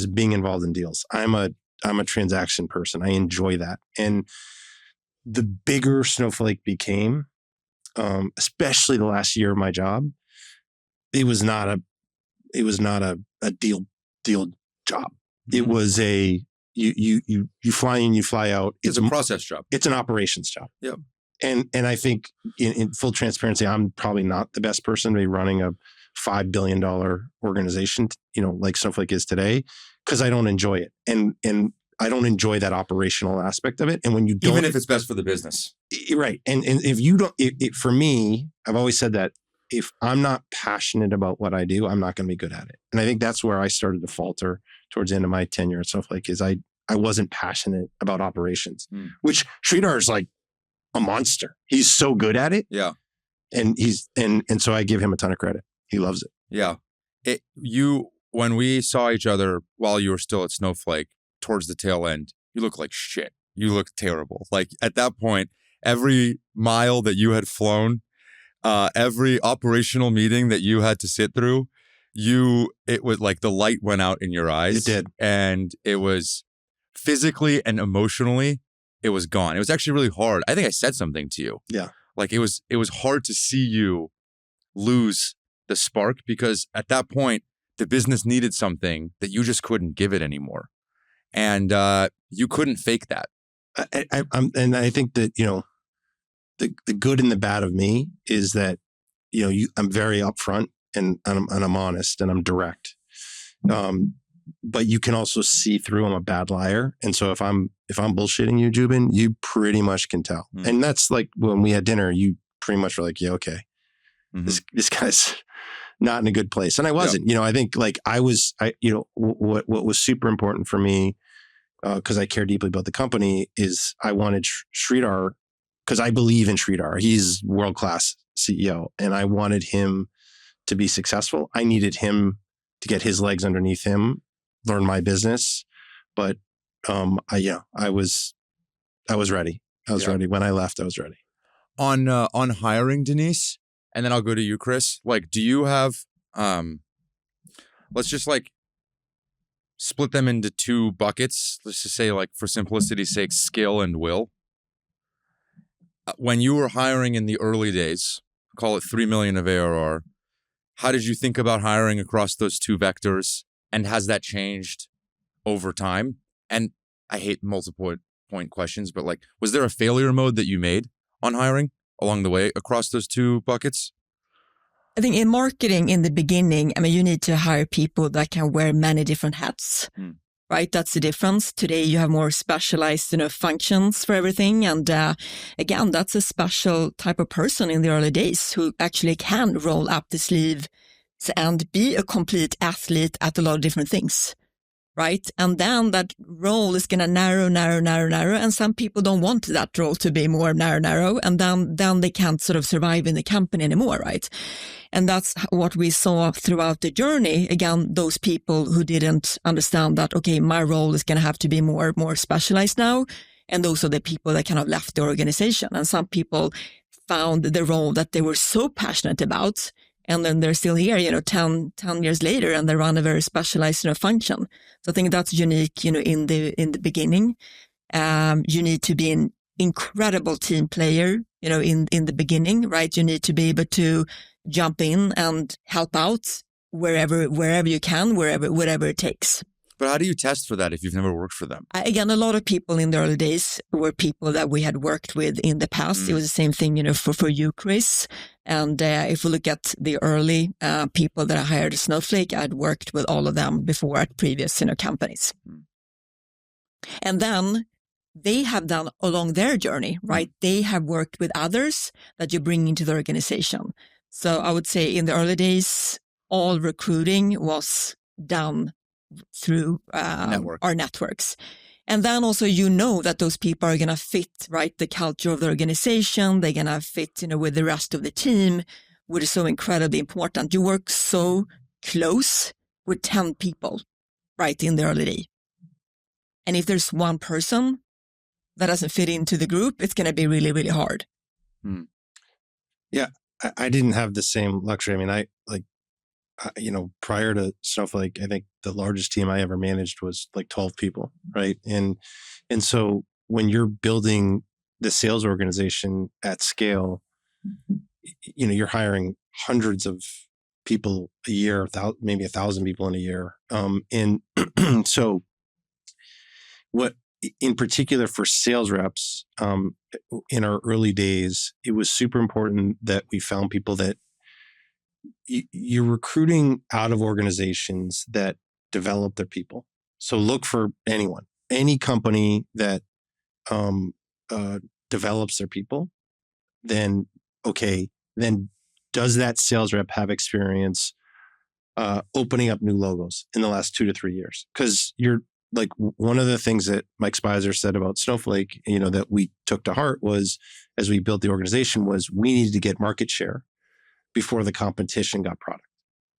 being involved in deals. I'm a transaction person. I enjoy that. And the bigger Snowflake became, especially the last year of my job, it was not a deal job. It was you fly in, you fly out. It's a process job. It's an operations job. Yep. And I think in full transparency, I'm probably not the best person to be running $5 billion organization, like Snowflake is today, because I don't enjoy it. And I don't enjoy that operational aspect of it. And when you don't, even if it's best for the business. Right. And if you don't, for me, I've always said that if I'm not passionate about what I do, I'm not going to be good at it. And I think that's where I started to falter towards the end of my tenure at Snowflake is I wasn't passionate about operations, which Sridhar is like a monster. He's so good at it. Yeah. And and so I give him a ton of credit. He loves it. Yeah. When we saw each other while you were still at Snowflake towards the tail end, you look like shit. You look terrible. Like at that point, every mile that you had flown, every operational meeting that you had to sit through, it was like the light went out in your eyes. It did. And it was physically and emotionally, it was gone. It was actually really hard. I think I said something to you. Yeah. Like it was hard to see you lose the spark because at that point, the business needed something that you just couldn't give it anymore. And you couldn't fake that. And I think that, the good and the bad of me is that, I'm very upfront and I'm honest and I'm direct. But you can also see through I'm a bad liar. And so if I'm bullshitting you, Joubin, you pretty much can tell. And that's like when we had dinner, you pretty much were like, yeah, okay. This guy's not in a good place. And I wasn't, I think like what was super important for me, because I care deeply about the company, is I wanted Sridhar, because I believe in Sridhar. He's world-class CEO, and I wanted him to be successful. I needed him to get his legs underneath him, learn my business. But I was ready. I was ready. When I left, I was ready. On hiring, Denise, and then I'll go to you, Chris. Like, do you have, let's just like split them into two buckets. Let's just say, like, for simplicity's sake, skill and will. When you were hiring in the early days, call it 3 million of ARR, how did you think about hiring across those two vectors? And has that changed over time? And I hate multiple point questions, but like, was there a failure mode that you made on hiring along the way across those two buckets? I think in marketing in the beginning, you need to hire people that can wear many different hats, right? That's the difference. Today, you have more specialized, functions for everything. And again, that's a special type of person in the early days who actually can roll up the sleeves and be a complete athlete at a lot of different things, right? And then that role is going to narrow. And some people don't want that role to be more narrow. And then they can't sort of survive in the company anymore, right? And that's what we saw throughout the journey. Again, those people who didn't understand that, okay, my role is going to have to be more specialized now. And those are the people that kind of left the organization. And some people found the role that they were so passionate about. And then they're still here, 10 years later, and they run a very specialized, function. So I think that's unique, in the beginning. You need to be an incredible team player, in the beginning, right? You need to be able to jump in and help out wherever you can, whatever it takes. But how do you test for that if you've never worked for them? Again, a lot of people in the early days were people that we had worked with in the past. It was the same thing, for you, Chris. And if we look at the early people that I hired at Snowflake, I'd worked with all of them before at previous companies. And then they have done along their journey, right? They have worked with others that you bring into the organization. So I would say in the early days, all recruiting was done through our networks. And then also, that those people are going to fit, right, the culture of the organization. They're going to fit, with the rest of the team, which is so incredibly important. You work so close with 10 people, right, in the early day. And if there's one person that doesn't fit into the group, it's going to be really, really hard. Yeah, I didn't have the same luxury. Prior to Snowflake, I think the largest team I ever managed was like 12 people, right? And so when you're building the sales organization at scale, you're hiring hundreds of people a year, maybe 1,000 people in a year. And so what, in particular for sales reps, in our early days, it was super important that we found people that you're recruiting out of organizations that develop their people. So look for any company that develops their people, then does that sales rep have experience opening up new logos in the last 2 to 3 years? Because you're like, one of the things that Mike Spicer said about Snowflake, that we took to heart was, as we built the organization, was we needed to get market share before the competition got product.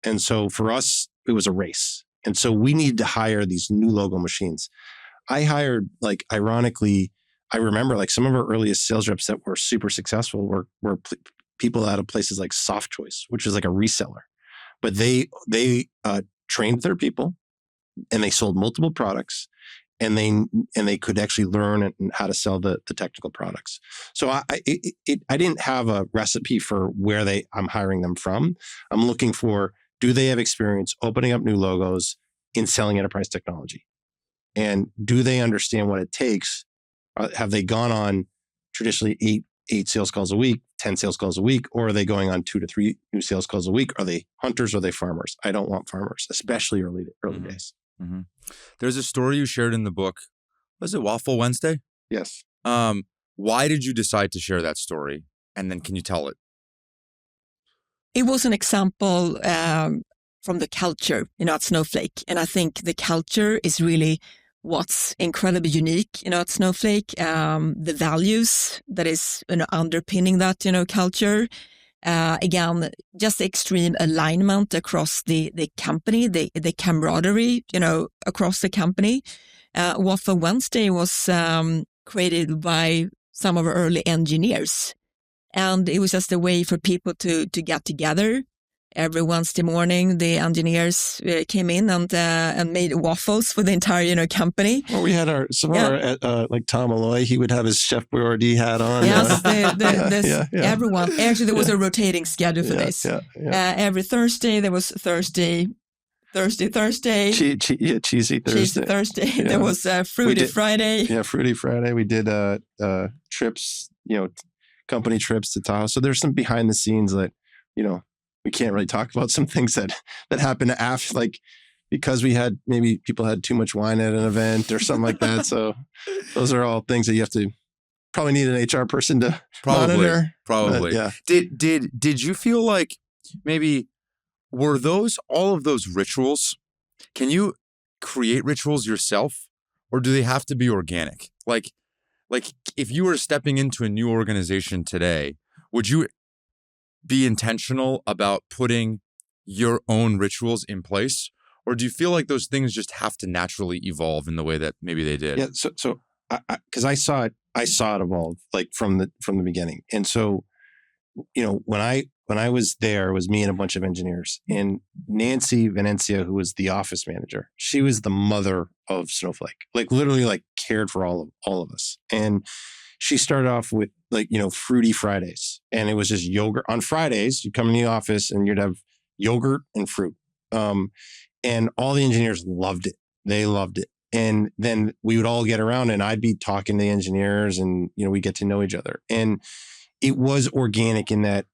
And so for us, it was a race. And so we needed to hire these new logo machines. I hired, ironically, I remember some of our earliest sales reps that were super successful were people out of places like SoftChoice, which is like a reseller. But they trained their people, and they sold multiple products, and they could actually learn how to sell the technical products. So I didn't have a recipe for where I'm hiring them from. I'm looking for, do they have experience opening up new logos in selling enterprise technology? And do they understand what it takes? Have they gone on traditionally eight sales calls a week, 10 sales calls a week, or are they going on 2 to 3 new sales calls a week? Are they hunters or are they farmers? I don't want farmers, especially early days. Mm-hmm. There's a story you shared in the book. Was it Waffle Wednesday? Yes. Why did you decide to share that story? And then can you tell it? It was an example from the culture, at Snowflake. And I think the culture is really what's incredibly unique, at Snowflake. The values that is, underpinning that, culture. Again, just extreme alignment across the company, the camaraderie, across the company. Waffle Wednesday was created by some of our early engineers. And it was just a way for people to get together. Every Wednesday morning, the engineers came in and made waffles for the entire, company. Well, we had our like Tom Malloy, he would have his Chef Boyardee hat on. Yes, everyone. Actually, there was a rotating schedule for this. Every Thursday, there was Thursday. Cheesy Thursday. Cheesy Thursday. Yeah. There was Fruity Friday. Yeah, Fruity Friday. We did trips, company trips to Tahoe. So there's some behind the scenes that, we can't really talk about, some things that happened after, because maybe people had too much wine at an event or something like that. So those are all things that you have to probably need an HR person to monitor. Probably. Yeah. Did you feel like maybe were all of those rituals? Can you create rituals yourself, or do they have to be organic? Like if you were stepping into a new organization today, would you be intentional about putting your own rituals in place? Or do you feel like those things just have to naturally evolve in the way that maybe they did? Yeah. So because I saw it evolve from the beginning. And so, when I was there, it was me and a bunch of engineers, and Nancy Venencia, who was the office manager, she was the mother of Snowflake, literally cared for all of us. And she started off with Fruity Fridays, and it was just yogurt on Fridays. You'd come in the office and you'd have yogurt and fruit. And all the engineers loved it. They loved it. And then we would all get around, and I'd be talking to the engineers, and, we get to know each other. And it was organic in that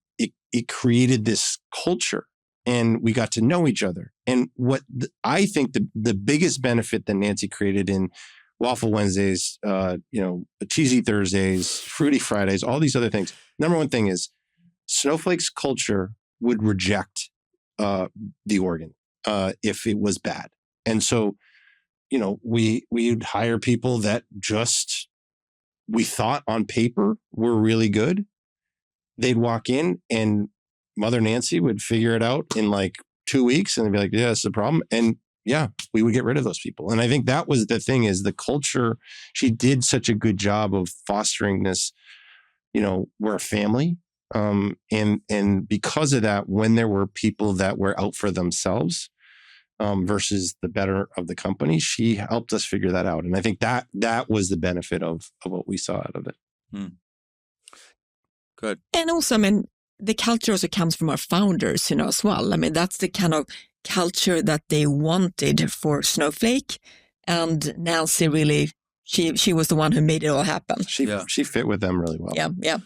it created this culture, and we got to know each other. And what I think the biggest benefit that Nancy created in Waffle Wednesdays, Cheesy Thursdays, Fruity Fridays, all these other things. Number one thing is Snowflake's culture would reject the organ if it was bad. And so, we'd hire people that just we thought on paper were really good. They'd walk in, and Mother Nancy would figure it out in 2 weeks, and they'd be like, yeah, that's the problem. And yeah, we would get rid of those people. And I think that was the thing, is the culture. She did such a good job of fostering this, we're a family. And because of that, when there were people that were out for themselves versus the better of the company, she helped us figure that out. And I think that was the benefit of what we saw out of it. Good. And also, the culture also comes from our founders, as well. That's the kind of culture that they wanted for Snowflake. And Nancy really, she was the one who made it all happen. She fit with them really well. Yeah.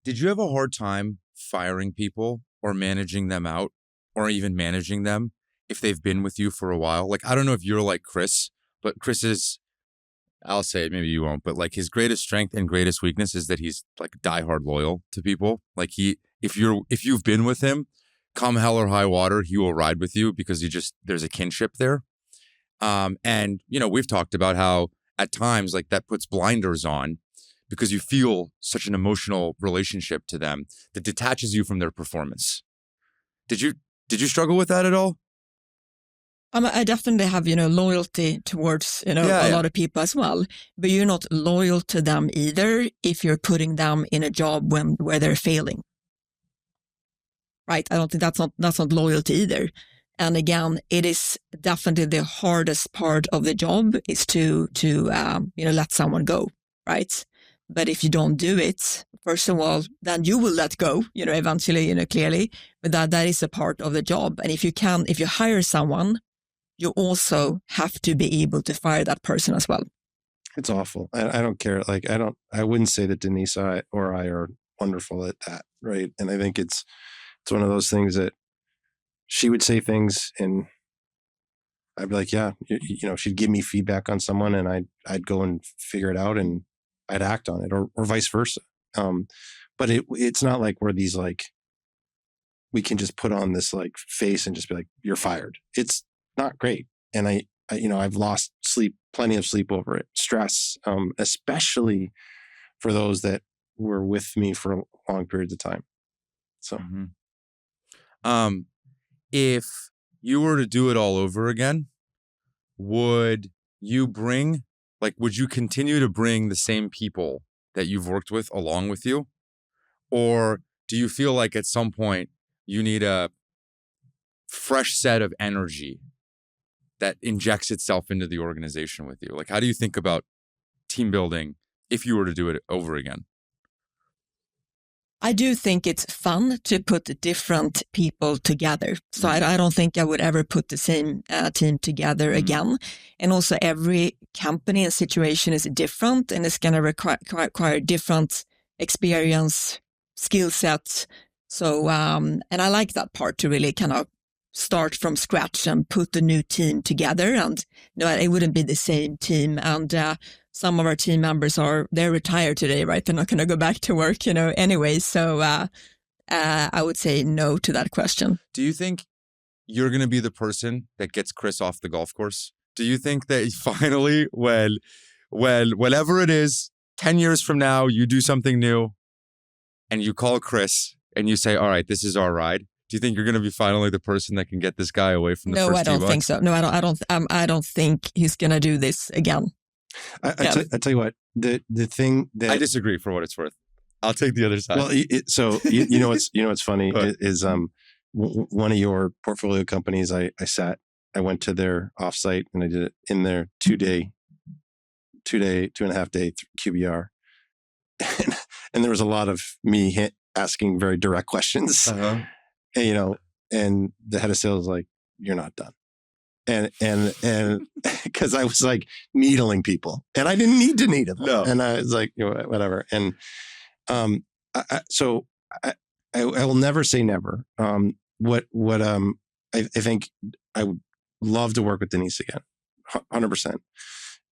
Did you have a hard time firing people or managing them out or even managing them if they've been with you for a while? Like, I don't know if you're like Chris, but Chris is, I'll say it, maybe you won't, but like his greatest strength and greatest weakness is that he's like diehard loyal to people. Like if you've been with him, come hell or high water, he will ride with you because there's a kinship there. And we've talked about how at times like that puts blinders on because you feel such an emotional relationship to them that detaches you from their performance. Did you struggle with that at all? I definitely have, loyalty towards, a lot of people as well, but you're not loyal to them either if you're putting them in a job where they're failing. Right? I don't think that's not loyalty either. And again, it is definitely the hardest part of the job is to let someone go, right? But if you don't do it, first of all, then you will let go, eventually, clearly. But that is a part of the job. And if you hire someone, you also have to be able to fire that person as well. It's awful. I don't care. Like, I wouldn't say that Denise or I are wonderful at that, right? And I think it's one of those things that she would say things and I'd be like, yeah, she'd give me feedback on someone and I'd go and figure it out and I'd act on it or vice versa. But it's not like we're these like, we can just put on this like face and just be like, you're fired. It's not great. And I've lost plenty of sleep over it. Stress, especially for those that were with me for long periods of time. So, if you were to do it all over again, would you continue to bring the same people that you've worked with along with you? Or do you feel like at some point you need a fresh set of energy that injects itself into the organization with you? Like, how do you think about team building if you were to do it over again? I do think it's fun to put different people together. So I don't think I would ever put the same team together again. And also every company and situation is different and it's going to require different experience, skill sets. So, and I like that part to really kind of start from scratch and put the new team together. And it wouldn't be the same team. And some of our team members they're retired today, right? They're not going to go back to work, anyway. So I would say no to that question. Do you think you're going to be the person that gets Chris off the golf course? Do you think that finally, whenever it is, 10 years from now, you do something new and you call Chris and you say, all right, this is our ride? Do you think you're going to be finally the person that can get this guy away from the first No, I don't think so. No, I don't think he's going to do this again. I tell you what, the thing that I disagree for what it's worth. I'll take the other side. Well, what's funny is one of your portfolio companies. I went to their offsite and I did it in their 2.5 day QBR, and there was a lot of me asking very direct questions. And the head of sales was like, "You're not done." And because I was like needling people and I didn't need to needle them. No. And I was like, whatever. And I will never say never. I think I would love to work with Denise again, 100%.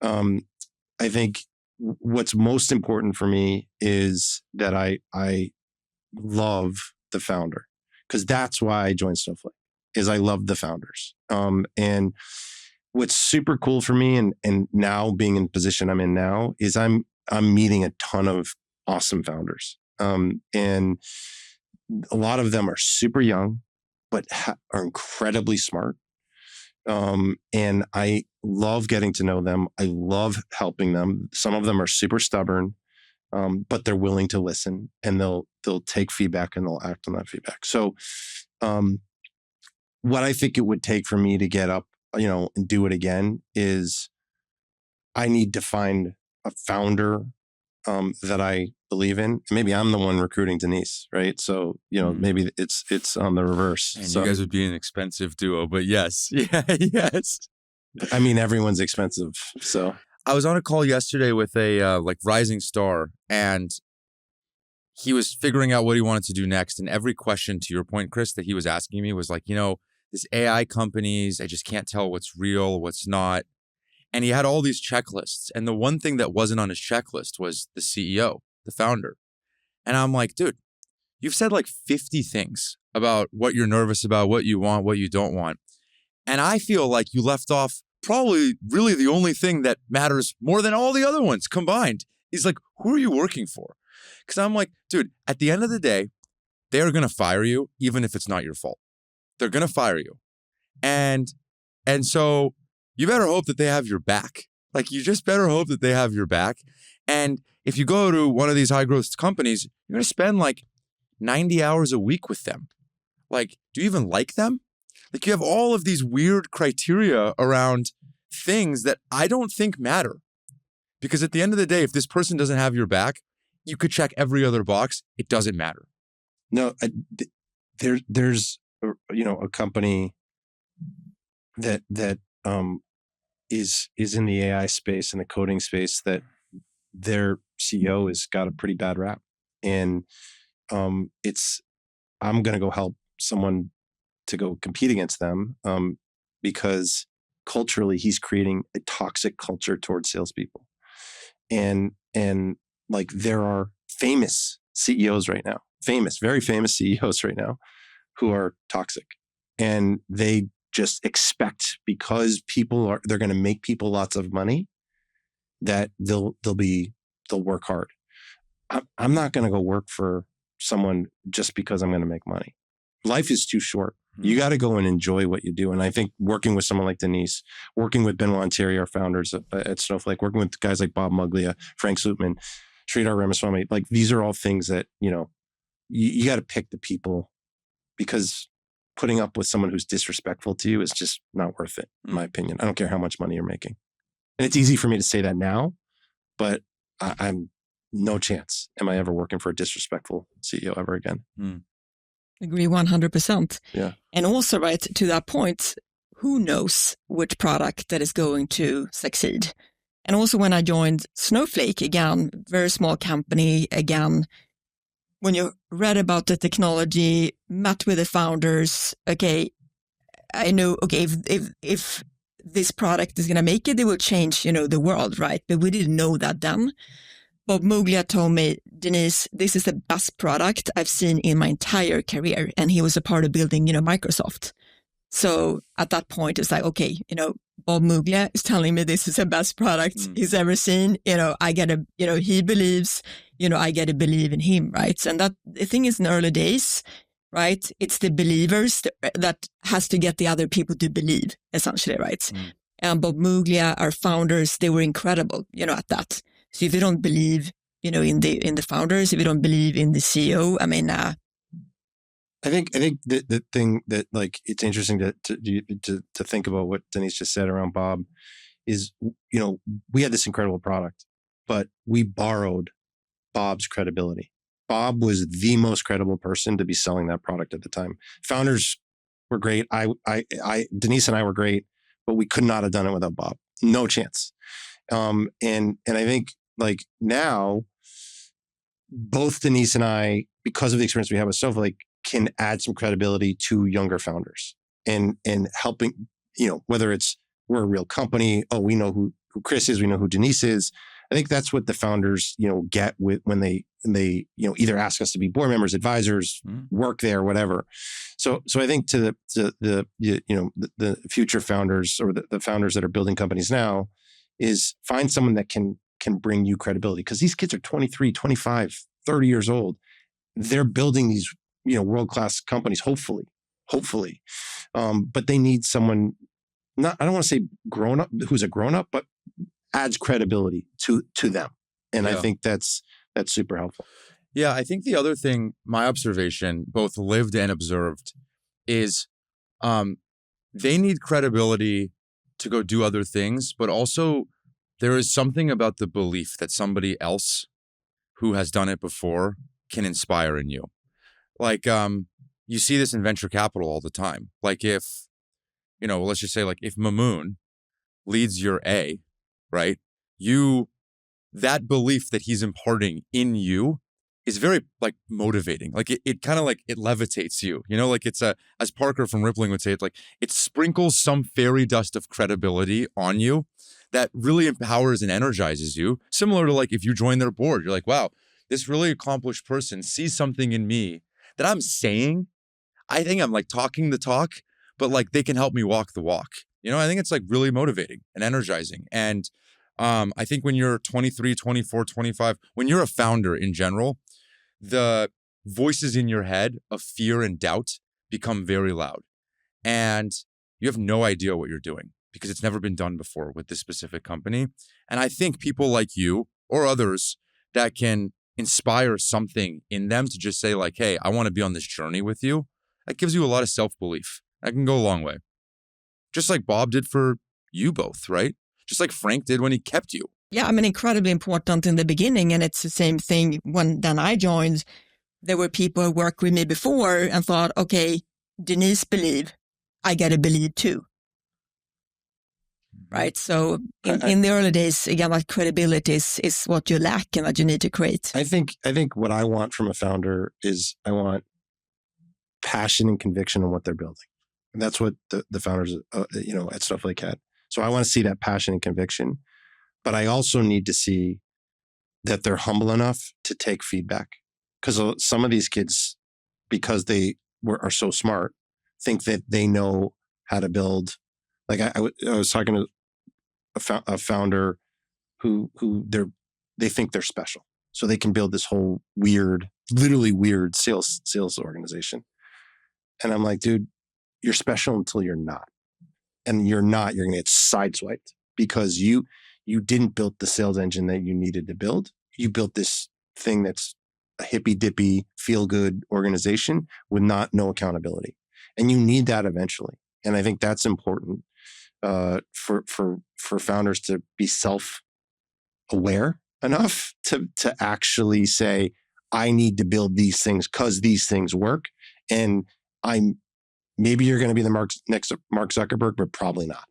I think what's most important for me is that I love the founder because that's why I joined Snowflake. Is I love the founders. And what's super cool for me and now being in the position I'm in now is I'm meeting a ton of awesome founders. And a lot of them are super young, but are incredibly smart. And I love getting to know them. I love helping them. Some of them are super stubborn, but they're willing to listen and they'll take feedback and they'll act on that feedback. So, what I think it would take for me to get up, and do it again is I need to find a founder that I believe in. Maybe I'm the one recruiting Denise, right? So, maybe it's on the reverse. And so, you guys would be an expensive duo, but yes. Yeah, yes. I mean, everyone's expensive. So I was on a call yesterday with a rising star, and he was figuring out what he wanted to do next. And every question, to your point, Chris, that he was asking me was like, this AI companies, I just can't tell what's real, what's not. And he had all these checklists. And the one thing that wasn't on his checklist was the CEO, the founder. And I'm like, dude, you've said like 50 things about what you're nervous about, what you want, what you don't want. And I feel like you left off probably really the only thing that matters more than all the other ones combined. He's like, who are you working for? Because I'm like, dude, at the end of the day, they're going to fire you, even if it's not your fault. They're going to fire you. And so you better hope that they have your back. Like, you just better hope that they have your back. And if you go to one of these high growth companies, you're going to spend like 90 hours a week with them. Like, do you even like them? Like, you have all of these weird criteria around things that I don't think matter. Because at the end of the day, if this person doesn't have your back, you could check every other box. It doesn't matter. No, there's a company that is in the AI space, in the coding space, that their CEO has got a pretty bad rap, and I'm going to go help someone to go compete against them because culturally he's creating a toxic culture towards salespeople, and like there are famous CEOs right now, very famous CEOs right now, who are toxic, and they just expect, because they're going to make people lots of money, that they'll work hard. I'm not going to go work for someone just because I'm going to make money. Life is too short. You got to go and enjoy what you do. And I think working with someone like Denise, working with Benoit and Thierry, our founders at Snowflake, working with guys like Bob Muglia, Frank Slootman, Sridhar Ramaswamy, like these are all things that, you got to pick the people, because putting up with someone who's disrespectful to you is just not worth it, in my opinion. I don't care how much money you're making. And it's easy for me to say that now, but I'm no chance am I ever working for a disrespectful CEO ever again. Agree 100%. Yeah. And also, right, to that point, who knows which product that is going to succeed? And also when I joined Snowflake, again, very small company, again, when you read about the technology, met with the founders, okay, I know, okay, if this product is going to make it, it will change, the world, right? But we didn't know that then. Bob Muglia told me, Denise, this is the best product I've seen in my entire career. And he was a part of building, Microsoft. So at that point, it's like, okay, Bob Muglia is telling me this is the best product he's ever seen. I get he believes, I get to believe in him, right? And that the thing is, in early days, right, it's the believers that has to get the other people to believe, essentially, right? And Bob Muglia, our founders, they were incredible, at that. So if you don't believe, in the founders, if you don't believe in the CEO, I mean, I think the thing that, like, it's interesting to think about what Denise just said around Bob is, we had this incredible product, but we borrowed Bob's credibility. Bob was the most credible person to be selling that product at the time. Founders were great. Denise and I were great, but we could not have done it without Bob. No chance. And I think, like, now, both Denise and I, because of the experience we have with Snowflake, can add some credibility to younger founders and helping, whether it's we're a real company, we know who Chris is, we know who Denise is. I think that's what the founders, get with when they either ask us to be board members, advisors, work there, whatever. So I think to the future founders, or the founders that are building companies now, is find someone that can bring you credibility, because these kids are 23, 25, 30 years old. They're building these, world-class companies, hopefully. But they need someone, I don't want to say grown up, who's a grown up, but adds credibility to them. And I think that's super helpful. Yeah. I think the other thing, my observation, both lived and observed, is they need credibility to go do other things, but also there is something about the belief that somebody else who has done it before can inspire in you. Like, you see this in venture capital all the time. Like, if, let's just say, like, if Mamoon leads your A, right? That belief that he's imparting in you is very like motivating. Like it kind of like it levitates you, you know, like it's as Parker from Rippling would say, it's like it sprinkles some fairy dust of credibility on you that really empowers and energizes you. Similar to like if you join their board, you're like, wow, this really accomplished person sees something in me that I'm saying. I think I'm like talking the talk, but like they can help me walk the walk. You know, I think it's like really motivating and energizing. And I think when you're 23, 24, 25, when you're a founder in general, the voices in your head of fear and doubt become very loud. And you have no idea what you're doing because it's never been done before with this specific company. And I think people like you or others that can inspire something in them to just say like, hey, I want to be on this journey with you. That gives you a lot of self-belief. That can go a long way. Just like Bob did for you both, right? Just like Frank did when he kept you. Yeah, I mean, incredibly important in the beginning. And it's the same thing when then I joined. There were people who worked with me before and thought, okay, Denise believe, I got to believe too. Right. So in the early days, again, that credibility is what you lack and that you need to create. I think what I want from a founder is I want passion and conviction on what they're building. And that's what the founders, at Snowflake had. So I want to see that passion and conviction. But I also need to see that they're humble enough to take feedback. Because some of these kids, because they are so smart, think that they know how to build. Like I was talking to a founder who they think they're special. So they can build this whole literally weird sales organization. And I'm like, dude, you're special until you're not. And you're not, you're going to get sideswiped because you didn't build the sales engine that you needed to build. You built this thing that's a hippy dippy, feel good organization with no accountability. And you need that eventually. And I think that's important for founders to be self-aware enough to actually say, I need to build these things because these things work. And maybe you're going to be the next Mark Zuckerberg, but probably not.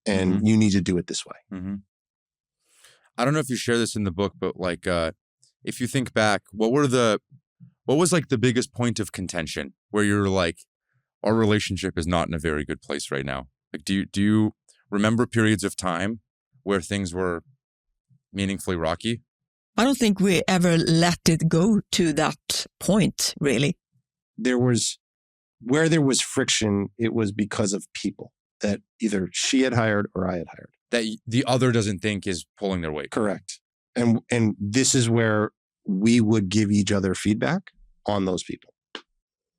And you need to do it this way. Mm-hmm. I don't know if you share this in the book, but like, if you think back, what was like the biggest point of contention where you're like, our relationship is not in a very good place right now? Like, do you remember periods of time where things were meaningfully rocky? I don't think we ever let it go to that point, really. Where there was friction, it was because of people that either she had hired or I had hired. That the other doesn't think is pulling their weight. Correct. And this is where we would give each other feedback on those people.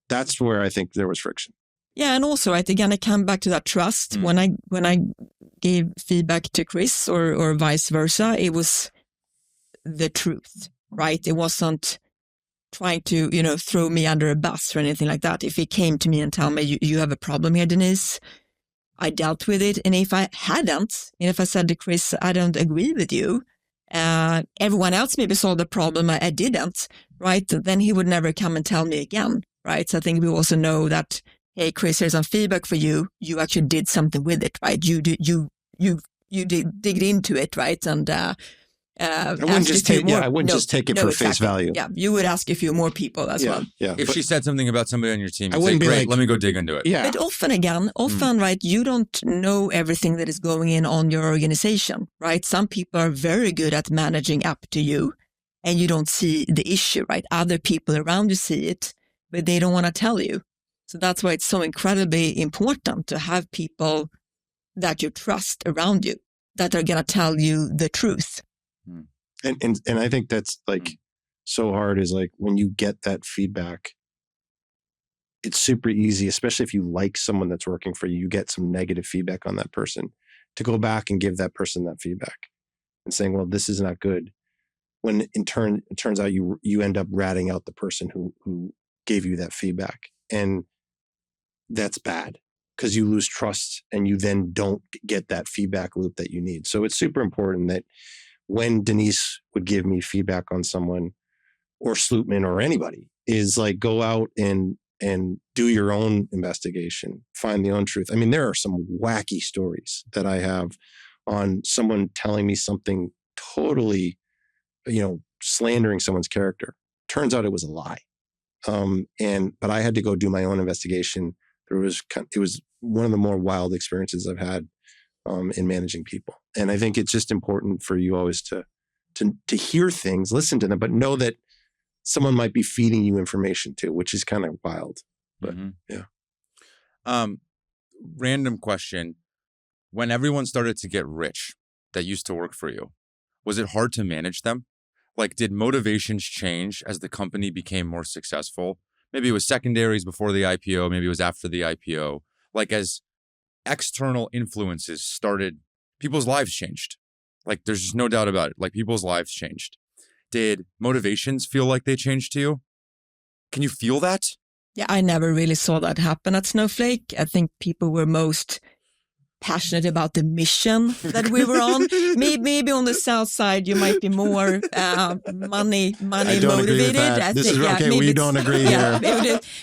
That's where I think there was friction. Yeah, and also, right, again, I come back to that trust. When I gave feedback to Chris or vice versa, it was the truth, right? It wasn't trying to, throw me under a bus or anything like that. If he came to me and tell me, you have a problem here, Denise, I dealt with it. And if I hadn't, and if I said to Chris, I don't agree with you, everyone else maybe saw the problem, I didn't, right? Then he would never come and tell me again, right? So I think we also know that, hey, Chris, here's some feedback for you. You actually did something with it, right? You dig into it, right? And I wouldn't just take it for face value. Yeah, you would ask a few more people as well. Yeah. If she said something about somebody on your team, I wouldn't say, be great, like, let me go dig into it. Yeah. But often, right, you don't know everything that is going on your organization, right? Some people are very good at managing up to you and you don't see the issue, right? Other people around you see it, but they don't want to tell you. So that's why it's so incredibly important to have people that you trust around you that are going to tell you the truth. And I think that's like so hard is like when you get that feedback, it's super easy, especially if you like someone that's working for you, you get some negative feedback on that person to go back and give that person that feedback and saying, well, this is not good. When in turn, it turns out you end up ratting out the person who gave you that feedback. And that's bad because you lose trust and you then don't get that feedback loop that you need. So it's super important that when Denise would give me feedback on someone or Slootman or anybody is like, go out and do your own investigation, find the own truth. I mean, there are some wacky stories that I have on someone telling me something totally, slandering someone's character. Turns out it was a lie. But I had to go do my own investigation. It was one of the more wild experiences I've had in managing people. And I think it's just important for you always to hear things, listen to them, but know that someone might be feeding you information too, which is kind of wild. But yeah. Random question. When everyone started to get rich that used to work for you, was it hard to manage them? Like, did motivations change as the company became more successful? Maybe it was secondaries before the IPO. Maybe it was after the IPO. Like, as external influences started, people's lives changed. Like, there's just no doubt about it. Like, people's lives changed. Did motivations feel like they changed to you? Can you feel that? Yeah, I never really saw that happen at Snowflake. I think people were most passionate about the mission that we were on. Maybe on the south side, you might be more money motivated. I think, okay, we don't agree here.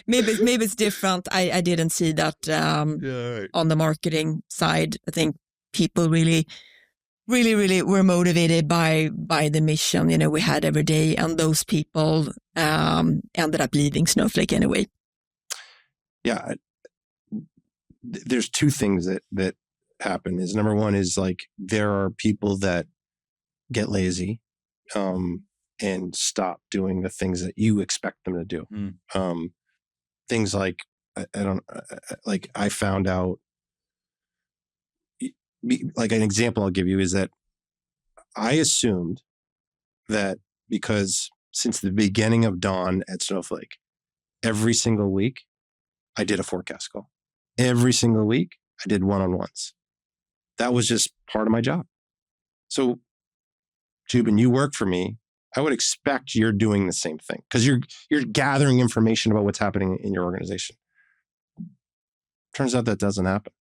Maybe it's different. I didn't see that on the marketing side. I think people really were motivated by the mission, we had every day, and those people ended up leaving Snowflake anyway. Yeah, there's two things that happen. Is number one is like there are people that get lazy and stop doing the things that you expect them to do. Things like I found out. Like an example I'll give you is that I assumed that because since the beginning of Dawn at Snowflake, every single week I did a forecast call. Every single week I did one-on-ones. That was just part of my job. So, Joubin, you work for me. I would expect you're doing the same thing because you're gathering information about what's happening in your organization. Turns out that doesn't happen.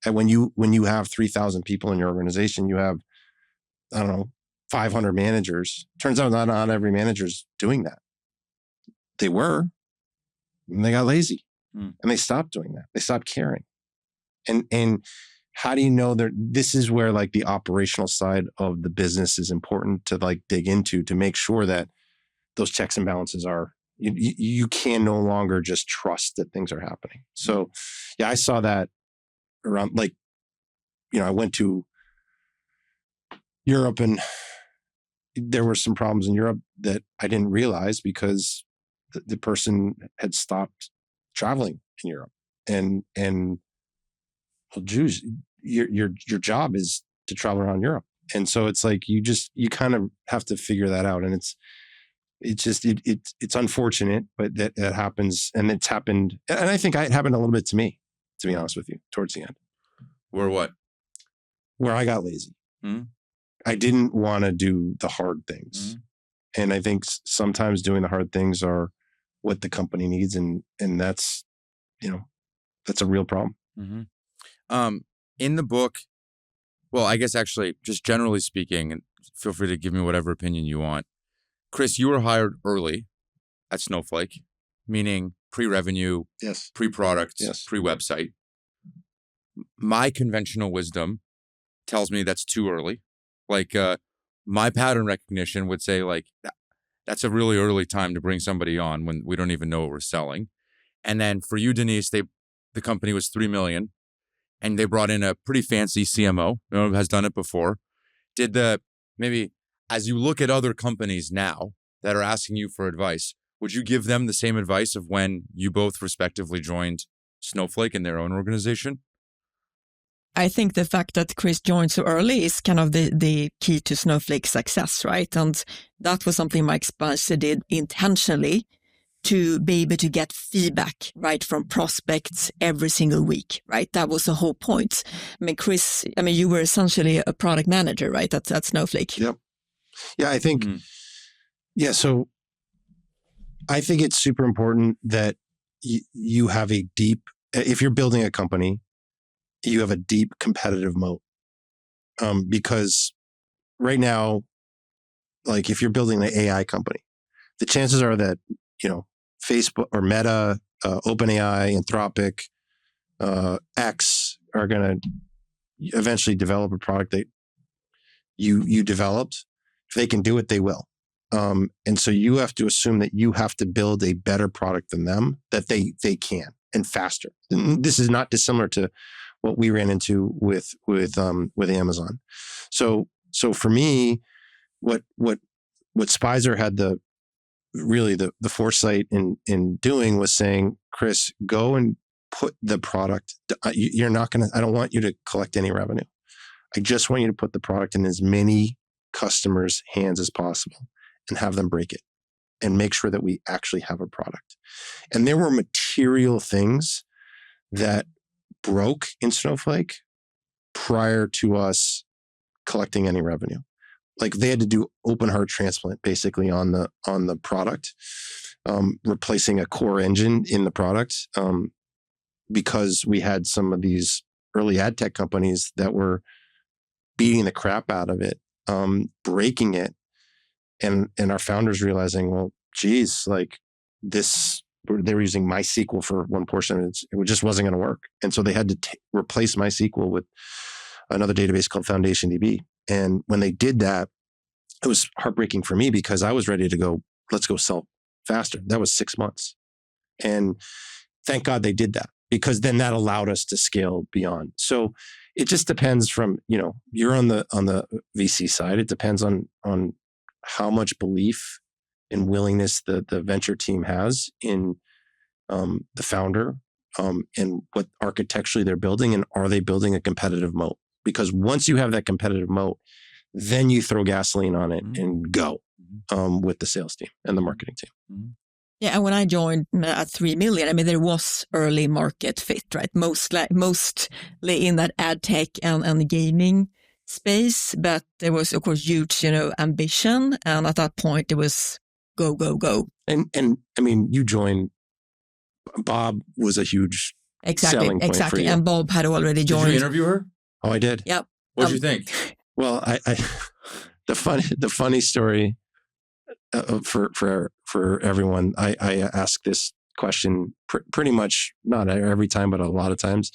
And when you have 3,000 people in your organization, you have, 500 managers. Turns out not every manager's doing that. They were, and they got lazy, and they stopped doing that. They stopped caring. And how do you know that this is where like the operational side of the business is important to like dig into to make sure that those checks and balances are, you can no longer just trust that things are happening. So yeah, I saw that around I went to Europe and there were some problems in Europe that I didn't realize because the person had stopped traveling in Europe and well, Jews, your job is to travel around Europe. And so it's like, you kind of have to figure that out. And it's unfortunate, but that happens, and it's happened. And I think it happened a little bit to me, to be honest with you, towards the end. Where what? Where I got lazy. I didn't want to do the hard things. And I think sometimes doing the hard things are what the company needs. And that's, that's a real problem. In the book, well, I guess actually just generally speaking, and feel free to give me whatever opinion you want. Chris, you were hired early at Snowflake, meaning pre-revenue, yes, pre-product, yes, pre-website. My conventional wisdom tells me that's too early. Like my pattern recognition would say like that's a really early time to bring somebody on when we don't even know what we're selling. And then for you, Denise, the company was $3 million. And they brought in a pretty fancy CMO, who has done it before. Maybe as you look at other companies now that are asking you for advice, would you give them the same advice of when you both respectively joined Snowflake in their own organization? I think the fact that Chris joined so early is kind of the key to Snowflake's success, right? And that was something Mike Spicer did intentionally to be able to get feedback, right, from prospects every single week, right? That was the whole point. I mean, Chris, you were essentially a product manager, right, at Snowflake. Yep. Yeah, I think, so I think it's super important that you have if you're building a company, you have a deep competitive moat. Because right now, like if you're building an AI company, the chances are that, Facebook or Meta, OpenAI, Anthropic, X are going to eventually develop a product that you developed. If they can do it, they will. And so you have to assume that you have to build a better product than them, that they can, and faster. And this is not dissimilar to what we ran into with Amazon. So for me, what Spicer had the foresight in doing was saying, Chris, go and put the product. You're not going to. I don't want you to collect any revenue. I just want you to put the product in as many customers' hands as possible and have them break it and make sure that we actually have a product. And there were material things that broke in Snowflake prior to us collecting any revenue. Like they had to do open heart transplant basically on the product, replacing a core engine in the product, because we had some of these early ad tech companies that were beating the crap out of it, breaking it. And our founders realizing, well, geez, like this, they were using MySQL for one portion. It just wasn't going to work. And so they had to replace MySQL with another database called FoundationDB. And when they did that, it was heartbreaking for me because I was ready to go, let's go sell faster. That was 6 months. And thank God they did that, because then that allowed us to scale beyond. So it just depends from, you're on the VC side. It depends on how much belief and willingness the venture team has in the founder, and what architecturally they're building, and are they building a competitive moat? Because once you have that competitive moat, then you throw gasoline on it and go with the sales team and the marketing team. Yeah, and when I joined at 3 million, I mean, there was early market fit, right? Mostly in that ad tech and gaming space, but there was, of course, huge, ambition. And at that point, it was go, go, go. And I mean, you joined, Bob was a huge selling point for you. And Bob had already joined. Did you interview her? Oh, I did. Yep. What did you think? Well, the funny story for everyone, I ask this question pretty much, not every time, but a lot of times.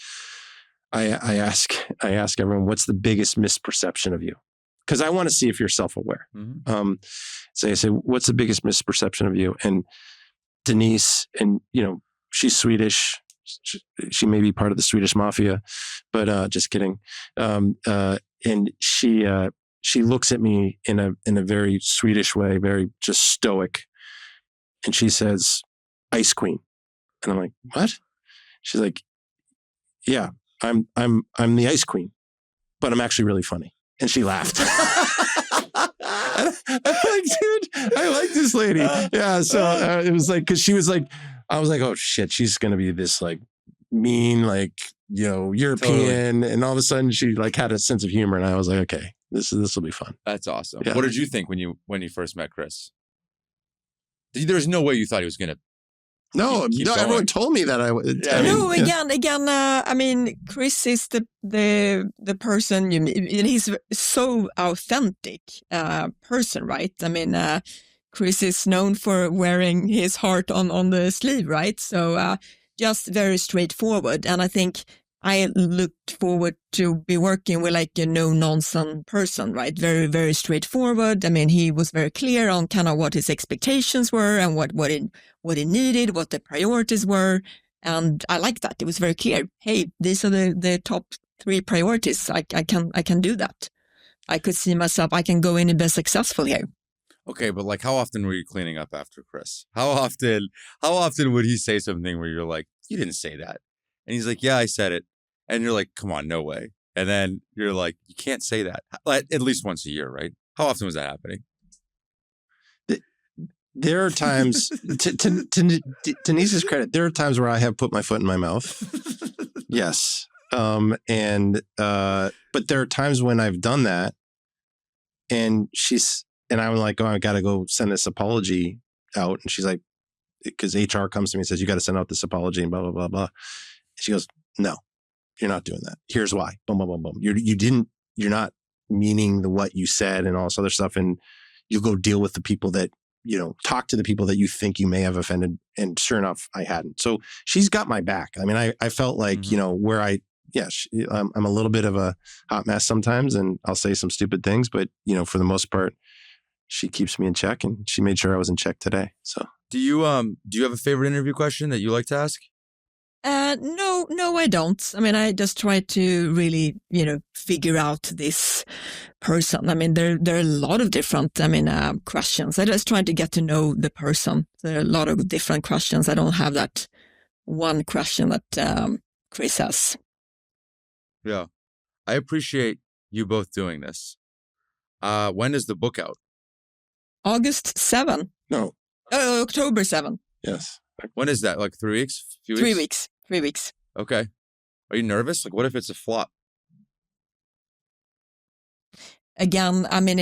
I ask everyone, what's the biggest misperception of you? Because I want to see if you're self-aware. So I say, what's the biggest misperception of you? And Denise, and she's Swedish. She may be part of the Swedish mafia, but just kidding. And she looks at me in a very Swedish way, very just stoic, and she says, "Ice Queen," and I'm like, "What?" She's like, "Yeah, I'm the Ice Queen, but I'm actually really funny," and she laughed. I'm like, dude, I like this lady. Yeah, so it was like, because she was like, I was like, oh shit, she's gonna be this like mean, like European, totally. And all of a sudden she like had a sense of humor, and I was like, okay, this will be fun. That's awesome. Yeah. What did you think when you first met Chris? There's no way you thought he was gonna. No, everyone told me that I would. Yeah, again. I mean, Chris is the person you meet, and he's so authentic person, right? I mean, Chris is known for wearing his heart on the sleeve, right? So just very straightforward, and I think I looked forward to be working with like a no-nonsense person, right? Very, very straightforward. I mean, he was very clear on kind of what his expectations were and what he needed, what the priorities were. And I like that. It was very clear. Hey, these are the top 3 priorities. I can do that. I could see myself, I can go in and be successful here. Okay, but like, how often were you cleaning up after Chris? How often would he say something where you're like, you didn't say that? And he's like, yeah, I said it. And you're like, come on, no way. And then you're like, you can't say that. At least once a year, right? How often was that happening? There are times, to Denise's credit, there are times where I have put my foot in my mouth. Yes. But there are times when I've done that, and I'm like, oh, I got to go send this apology out. And she's like, because HR comes to me and says, you got to send out this apology and blah, blah, blah, blah. She goes, no, you're not doing that. Here's why. Boom, boom, boom, boom. You're not meaning what you said and all this other stuff. And you'll go deal with the people that, talk to the people that you think you may have offended. And sure enough, I hadn't. So she's got my back. I mean, I felt like, where I'm a little bit of a hot mess sometimes, and I'll say some stupid things, but for the most part, she keeps me in check, and she made sure I was in check today. So do you have a favorite interview question that you like to ask? No, I don't. I mean, I just try to really, figure out this person. I mean, there are a lot of different, questions. I just try to get to know the person. There are a lot of different questions. I don't have that one question that Chris has. Yeah. I appreciate you both doing this. When is the book out? August 7. no, October 7. yes. When is that? Like 3 weeks? Few 3 weeks. 3 weeks. Okay. Are you nervous? Like, what if it's a flop? Again, I mean,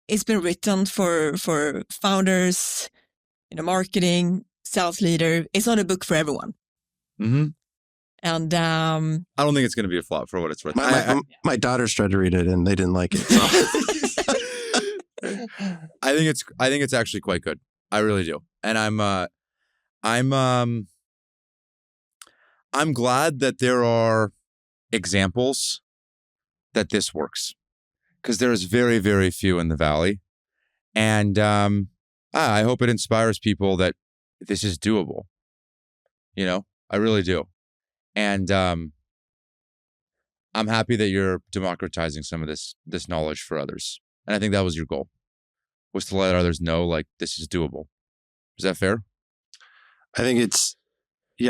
it's been written for founders, marketing, sales leader. It's not a book for everyone. Mm-hmm. And I don't think it's going to be a flop for what it's worth. My daughters tried to read it and they didn't like it. So. I think it's actually quite good. I really do. And I'm glad that there are examples that this works, because there's very, very few in the Valley. And I hope it inspires people that this is doable. I really do. And I'm happy that you're democratizing some of this knowledge for others. And I think that was your goal, was to let others know, like, this is doable. Is that fair? I think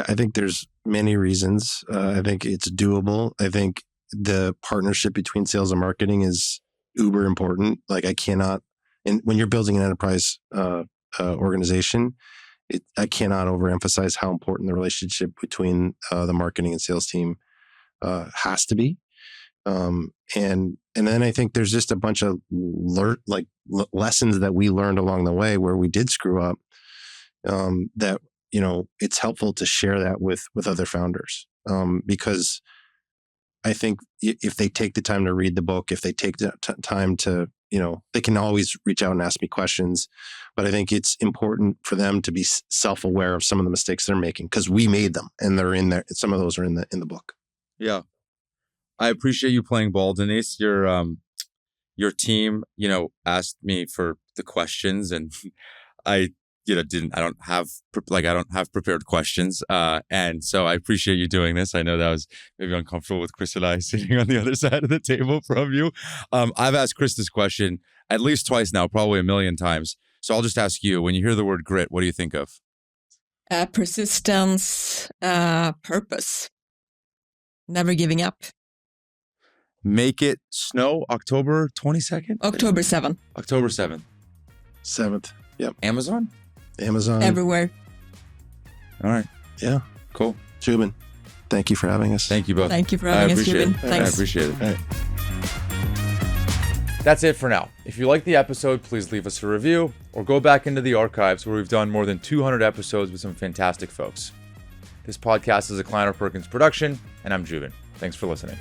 I think there's many reasons. I think it's doable. I think the partnership between sales and marketing is uber important. Like, and when you're building an enterprise organization, I cannot overemphasize how important the relationship between the marketing and sales team has to be. And then I think there's just a bunch of lessons that we learned along the way where we did screw up. That it's helpful to share that with other founders, because I think if they take the time to read the book, if they take the time to, they can always reach out and ask me questions. But I think it's important for them to be self-aware of some of the mistakes they're making, because we made them and they're in there. Some of those are in the book. Yeah. I appreciate you playing ball, Denise. Your team, asked me for the questions, and I don't have prepared questions. And so I appreciate you doing this. I know that was maybe uncomfortable with Chris and I sitting on the other side of the table from you. I've asked Chris this question at least twice now, probably a million times. So I'll just ask you, when you hear the word grit, what do you think of? Persistence, purpose, never giving up. Make it snow October 22nd? October 7th. October 7th. 7th. Yep. Amazon? Everywhere. All right. Yeah. Cool. Joubin, thank you for having us. Thank you both. Thank you for having us, Joubin. Thanks. I appreciate it. All right. That's it for now. If you liked the episode, please leave us a review or go back into the archives where we've done more than 200 episodes with some fantastic folks. This podcast is a Kleiner Perkins production, and I'm Joubin. Thanks for listening.